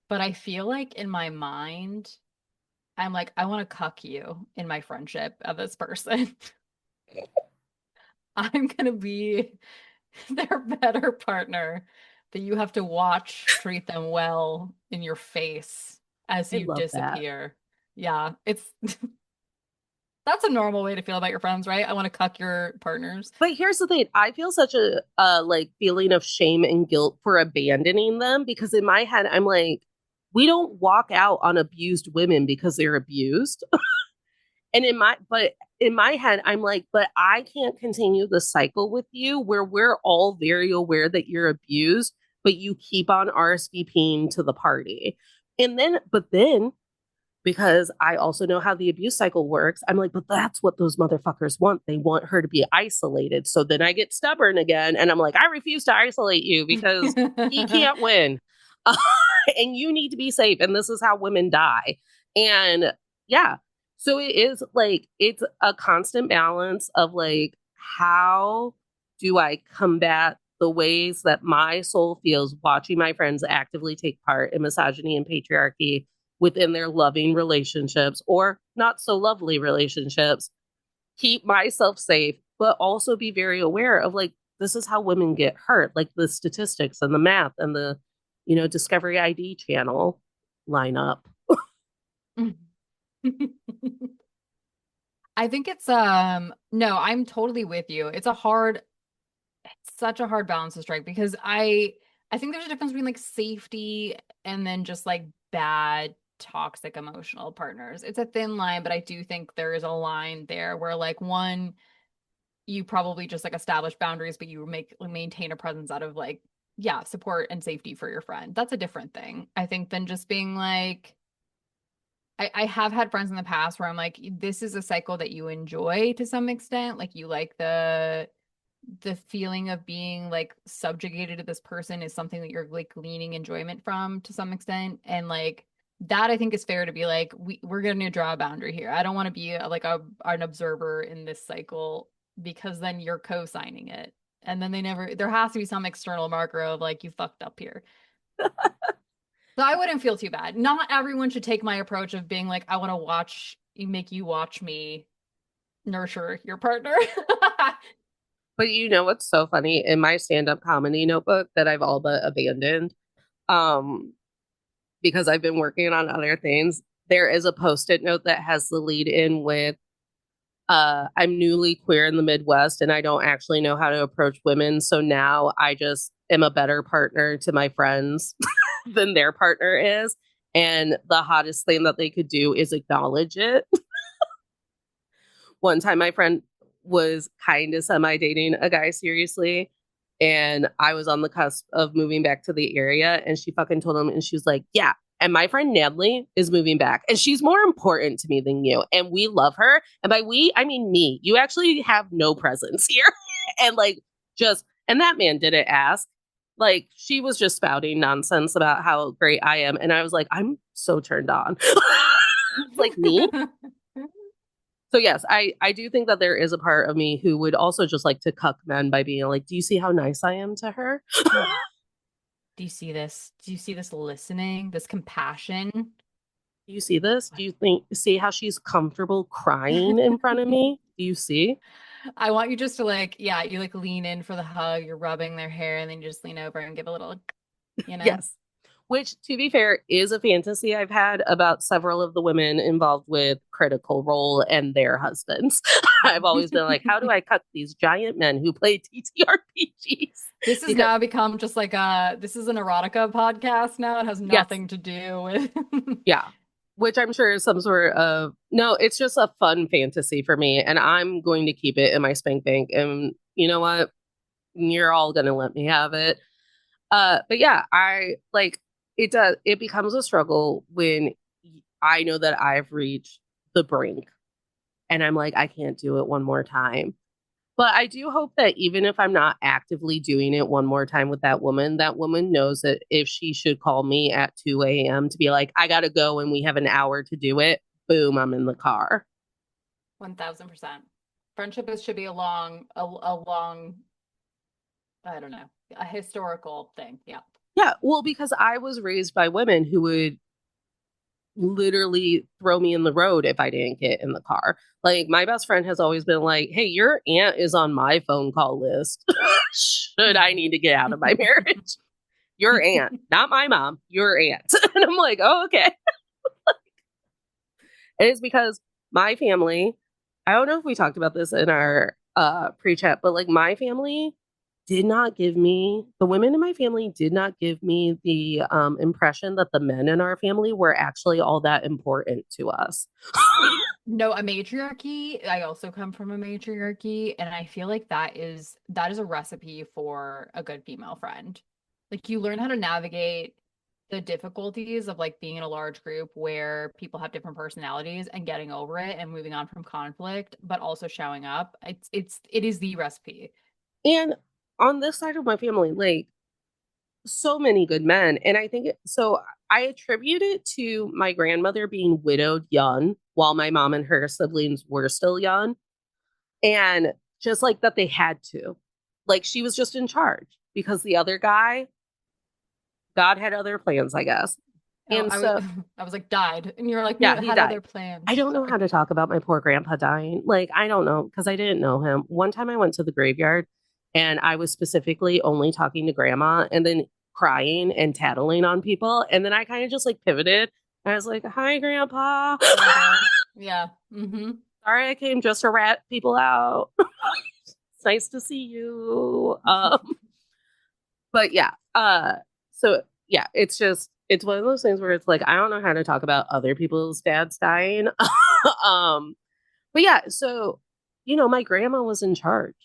But I feel like in my mind, I'm like, I want to cuck you in my friendship of this person. I'm gonna be their better partner that you have to watch treat them well in your face as I you love that. disappear. Yeah, it's that's a normal way to feel about your friends, right? I want to cuck your partners. But here's the thing. I feel such a like feeling of shame and guilt for abandoning them because in my head I'm like, we don't walk out on abused women because they're abused. And in my head, I'm like, but I can't continue the cycle with you where we're all very aware that you're abused, but you keep on RSVPing to the party. But then because I also know how the abuse cycle works. I'm like, but that's what those motherfuckers want. They want her to be isolated. So then I get stubborn again and I'm like, I refuse to isolate you because he can't win. And you need to be safe. And this is how women die. And yeah. So it is like, it's a constant balance of like, how do I combat the ways that my soul feels watching my friends actively take part in misogyny and patriarchy within their loving relationships or not so lovely relationships, keep myself safe, but also be very aware of like, this is how women get hurt, like the statistics and the math and the, Discovery ID channel lineup. I think it's no, I'm totally with you. It's such a hard balance to strike because I think there's a difference between like safety and then just like bad toxic emotional partners. It's a thin line, but I do think there is a line there where like one you probably just like establish boundaries, but you maintain a presence out of like yeah, support and safety for your friend. That's a different thing, I think, than just being like I have had friends in the past where I'm like, this is a cycle that you enjoy to some extent. Like you like the feeling of being like subjugated to this person is something that you're like gleaning enjoyment from to some extent. And like that I think is fair to be like, we're gonna draw a boundary here. I don't want to be like an observer in this cycle because then you're co-signing it. And then there has to be some external marker of like you fucked up here. So I wouldn't feel too bad. Not everyone should take my approach of being like, I want to make you watch me nurture your partner. But you know what's so funny? In my stand-up comedy notebook that I've all but abandoned, um, because I've been working on other things, there is a post-it note that has the lead in with I'm newly queer in the Midwest and I don't actually know how to approach women. So now I just am a better partner to my friends than their partner is. And the hottest thing that they could do is acknowledge it. One time, my friend was kind of semi dating a guy seriously. And I was on the cusp of moving back to the area. And she fucking told him, and she was like, yeah. And my friend Natalie is moving back. And she's more important to me than you. And we love her. And by we, I mean me. You actually have no presence here. And like, and that man didn't ask. Like, she was just spouting nonsense about how great I am. And I was like, I'm so turned on. Like, me? So yes, I do think that there is a part of me who would also just like to cuck men by being like, do you see how nice I am to her? Do you see this? Do you see this listening, this compassion? Do you see this? Do you see how she's comfortable crying in front of me? Do you see? I want you just to like, yeah, you like lean in for the hug, you're rubbing their hair, and then you just lean over and give a little, you know? Yes. Which, to be fair, is a fantasy I've had about several of the women involved with Critical Role and their husbands. I've always been like, how do I cut these giant men who play TTRPGs? This has Because, now become just like this is an erotica podcast now. It has yes, nothing to do with yeah. Which I'm sure is some sort of, no, it's just a fun fantasy for me. And I'm going to keep it in my spank bank. And you know what? You're all going to let me have it. But yeah, I like it becomes a struggle when I know that I've reached the brink and I'm like, I can't do it one more time. But I do hope that even if I'm not actively doing it one more time with that woman knows that if she should call me at 2 a.m. to be like, I gotta go and we have an hour to do it, boom, I'm in the car. 1000%. Friendship should be a long I don't know, a historical thing. Yeah. Yeah, well, because I was raised by women who would literally throw me in the road if I didn't get in the car. Like my best friend has always been like, "Hey, your aunt is on my phone call list. Should I need to get out of my marriage? Your aunt, not my mom, your aunt." And I'm like, "Oh, okay." And it's because my family, I don't know if we talked about this in our pre-chat, but like my family did not give me the women in my family did not give me the impression that the men in our family were actually all that important to us. No, a matriarchy. I also come from a matriarchy, and I feel like that is a recipe for a good female friend. Like you learn how to navigate the difficulties of like being in a large group where people have different personalities and getting over it and moving on from conflict, but also showing up. It is the recipe. And on this side of my family, like so many good men. And I think so I attribute it to my grandmother being widowed young while my mom and her siblings were still young. And just like that they had to. Like she was just in charge because the other guy, God had other plans, I guess. Oh, And I was so, I was like died, and you were like, no, yeah, it he had died. other I plans. don't know how Sorry. to talk about my poor grandpa dying. Like, I don't know because I didn't know him. One time I went to the graveyard and I was specifically only talking to grandma and then crying and tattling on people. And then I kind of just like pivoted. I was like, "Hi, grandpa." Oh God. Yeah. Mm-hmm. Sorry, I came just to rat people out. It's nice to see you. But yeah, so yeah, it's just it's one of those things where it's like I don't know how to talk about other people's dads dying. um, but yeah, so my grandma was in charge.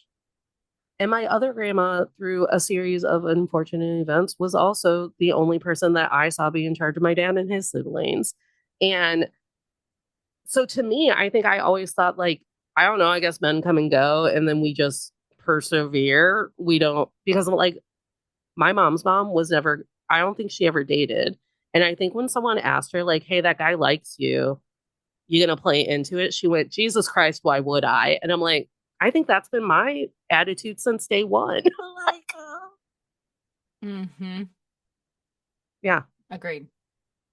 And my other grandma, through a series of unfortunate events, was also the only person that I saw be in charge of my dad and his siblings. And so to me, I think I always thought like, I don't know, I guess men come and go and then we just persevere. We don't because like my mom's mom was never, I don't think she ever dated. And I think when someone asked her, like, "Hey, that guy likes you gonna play into it?" She went, "Jesus Christ, why would I?" And I'm like, I think that's been my attitude since day one. Like, Mm-hmm. yeah, Agreed.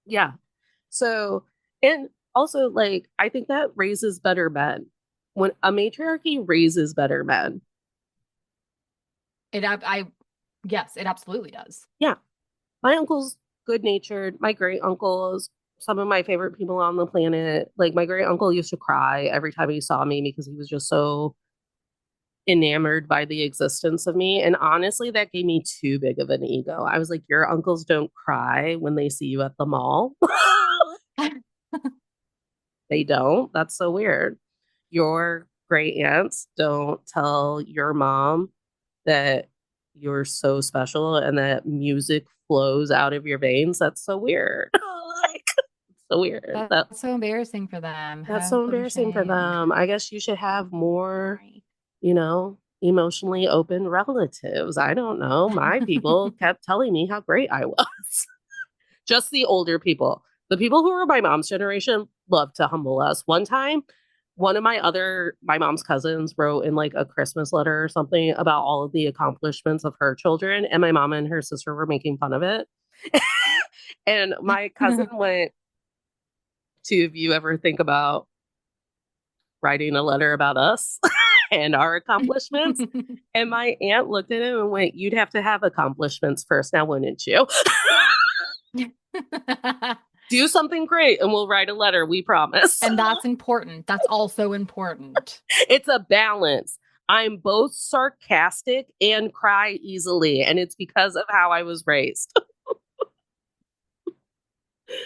yeah. So, and also, like, I think that raises better men. When a matriarchy raises better men. I yes, it absolutely does. Yeah. My uncle's good natured. My great uncles, some of my favorite people on the planet. Like my great uncle used to cry every time he saw me because he was just so enamored by the existence of me. And honestly, that gave me too big of an ego. I was like, "Your uncles don't cry when they see you at the mall." They don't. That's so weird. Your great aunts don't tell your mom that you're so special and that music flows out of your veins. That's so weird. Like, so weird. That's so embarrassing for them. That's How so such a embarrassing for shame. them. I guess you should have more, Sorry. emotionally open relatives. I don't know. My people kept telling me how great I was. Just the older people. The people who were my mom's generation love to humble us. One time, one of my mom's cousins wrote in like a Christmas letter or something about all of the accomplishments of her children, and my mom and her sister were making fun of it. And my cousin went to, if you ever think about writing a letter about us and our accomplishments. And my aunt looked at him and went, "You'd have to have accomplishments first, now wouldn't you?" "Do something great and we'll write a letter, we promise." And that's important. That's also important. It's a balance. I'm both sarcastic and cry easily, and it's because of how I was raised.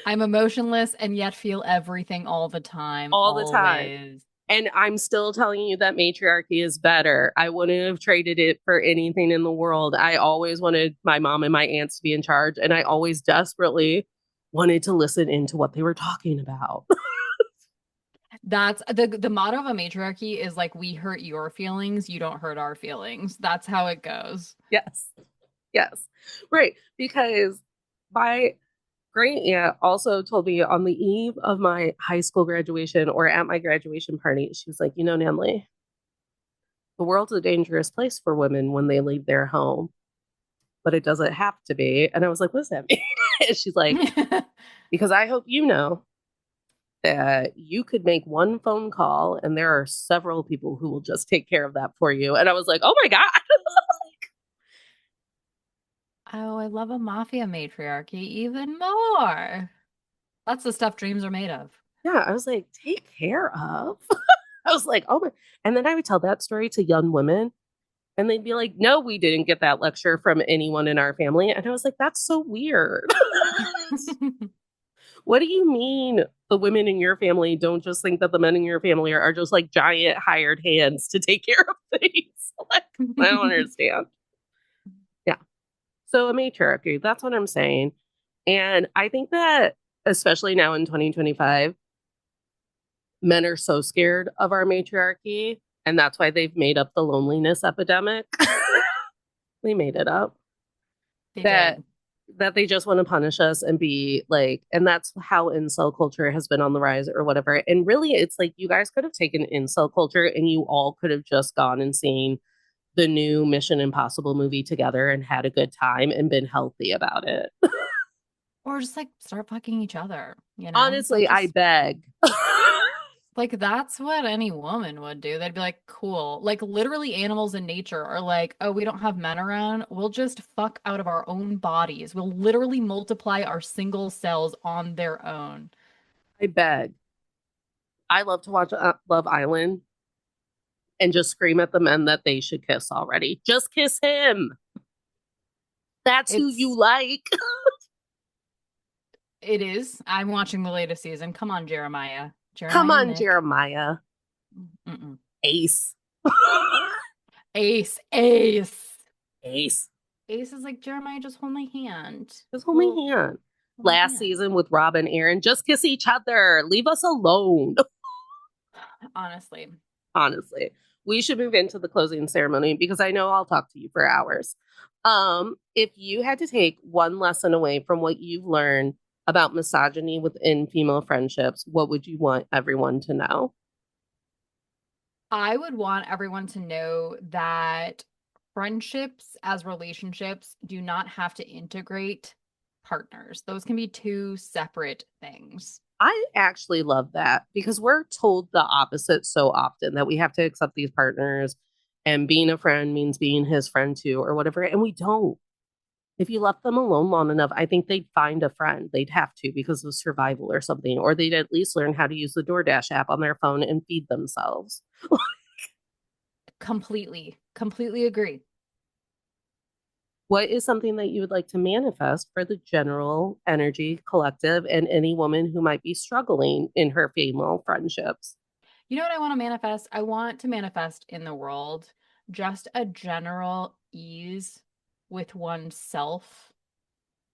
I'm emotionless and yet feel everything all the time, All the time. always. And I'm still telling you that matriarchy is better. I wouldn't have traded it for anything in the world. I always wanted my mom and my aunts to be in charge, and I always desperately wanted to listen into what they were talking about. That's the motto of a matriarchy is like we hurt your feelings, you don't hurt our feelings. That's how it goes. Yes. Yes. Right. Because my great aunt also told me on the eve of my high school graduation or at my graduation party, she was like, "Nanley, the world's a dangerous place for women when they leave their home, but it doesn't have to be. And I was like, what does that mean? And she's like, because I hope you know that you could make one phone call and there are several people who will just take care of that for you. And I was like, oh my God. Oh, I love a mafia matriarchy even more. That's the stuff dreams are made of. Yeah, I was like, take care of. I was like, oh my. And then I would tell that story to young women and they'd be like, no, we didn't get that lecture from anyone in our family. And I was like, that's so weird. What do you mean the women in your family don't just think that the men in your family are just like giant hired hands to take care of things? Like, I don't understand. Yeah. So a matriarchy, that's what I'm saying. And I think that, especially now in 2025, men are so scared of our matriarchy. And that's why they've made up the loneliness epidemic. They made it up. They That did. that they just want to punish us and be like, and that's how incel culture has been on the rise or whatever. And really, it's like you guys could have taken incel culture and you all could have just gone and seen the new Mission Impossible movie together and had a good time and been healthy about it. Or just like start fucking each other, you know? Like Honestly, I just beg. like that's what any woman would do. They'd be like, cool. Like literally animals in nature are like, oh, we don't have men around. We'll just fuck out of our own bodies. We'll literally multiply our single cells on their own. I beg. I love to watch Love Island and just scream at the men that they should kiss already. Just kiss him. That's who you It's like. it is. I'm watching the latest season. Come on, Jeremiah. Come Jeremiah and on, Nick. Jeremiah. Mm-mm. Ace. Ace, Ace. Ace. Ace is like, Jeremiah, just hold my hand. Just hold my We'll hand. hold my Last hand. season with Rob and Aaron, just kiss each other. Leave us alone. Honestly. Honestly, we should move into the closing ceremony because I know I'll talk to you for hours. If you had to take one lesson away from what you've learned about misogyny within female friendships, what would you want everyone to know? I would want everyone to know that friendships as relationships do not have to integrate partners. Those can be two separate things. I actually love that because we're told the opposite so often that we have to accept these partners and being a friend means being his friend too, or whatever. And we don't. If you left them alone long enough, I think they'd find a friend. They'd have to because of survival or something, or they'd at least learn how to use the DoorDash app on their phone and feed themselves. Completely agree. What is something that you would like to manifest for the general energy collective and any woman who might be struggling in her female friendships? You know what I want to manifest? I want to manifest in the world just a general ease with oneself,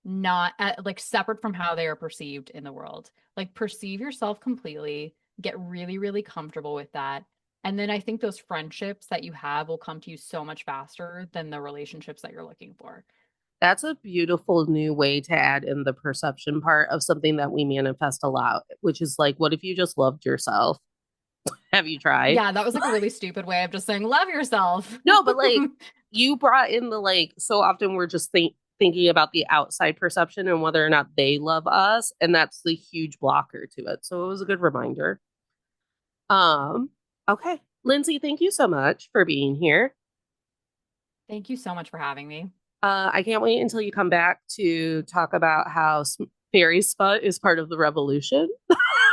not like separate from how they are perceived in the world. Like perceive yourself completely, get really, really comfortable with that. And then I think those friendships that you have will come to you so much faster than the relationships that you're looking for. That's a beautiful new way to add in the perception part of something that we manifest a lot, which is like, what if you just loved yourself? Have you tried? Yeah, that was like a really stupid way of just saying, love yourself. No, but like you brought in the like, so often we're just thinking about the outside perception and whether or not they love us. And that's the huge blocker to it. So it was a good reminder. Um, okay. Lindsay, thank you so much for being here. Thank you so much for having me. I can't wait until you come back to talk about how fairy sput is part of the revolution.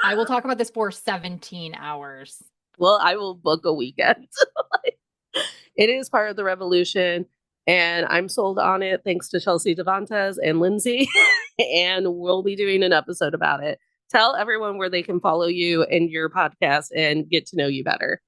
I will talk about this for 17 hours. Well, I will book a weekend. It is part of the revolution, and I'm sold on it thanks to Chelsea Devantes and Lindsay. And we'll be doing an episode about it. Tell everyone where they can follow you and your podcast and get to know you better.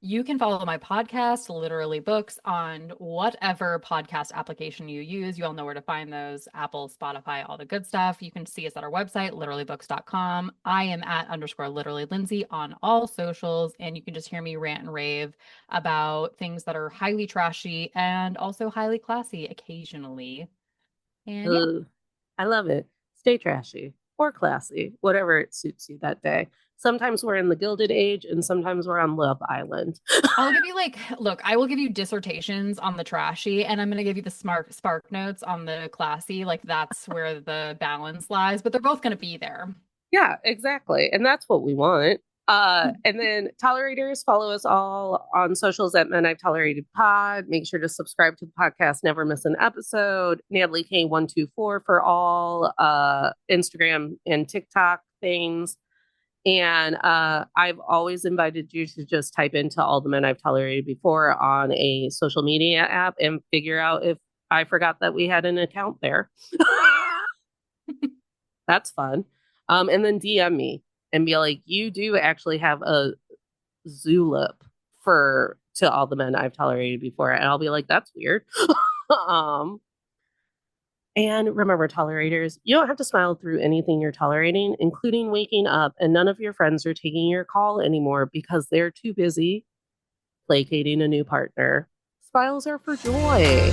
You can follow my podcast, Literally Books, on whatever podcast application you use. You all know where to find those: Apple, Spotify, all the good stuff. You can see us at our website, literallybooks.com. I am at _ literally Lindsay on all socials, and you can just hear me rant and rave about things that are highly trashy and also highly classy occasionally. And yeah, Ugh, I love it. Stay trashy. or classy, whatever it suits you that day. Sometimes we're in the Gilded Age and sometimes we're on Love Island. I'll give you like, look, I will give you dissertations on the trashy, and I'm gonna give you the smart spark notes on the classy. Like that's where the balance lies, but they're both gonna be there. Yeah, exactly. And that's what we want. And then tolerators, follow us all on socials at Men I've Tolerated Pod. Make sure to subscribe to the podcast, never miss an episode. Natalie K124 for all Instagram and TikTok things. And I've always invited you to just type into all the men I've tolerated before on a social media app and figure out if I forgot that we had an account there. That's fun. And then DM me and be like, you do actually have a Zulip for to all the men I've tolerated before. And I'll be like, that's weird. um, and remember, tolerators, you don't have to smile through anything you're tolerating, including waking up and none of your friends are taking your call anymore because they're too busy placating a new partner. Smiles are for joy.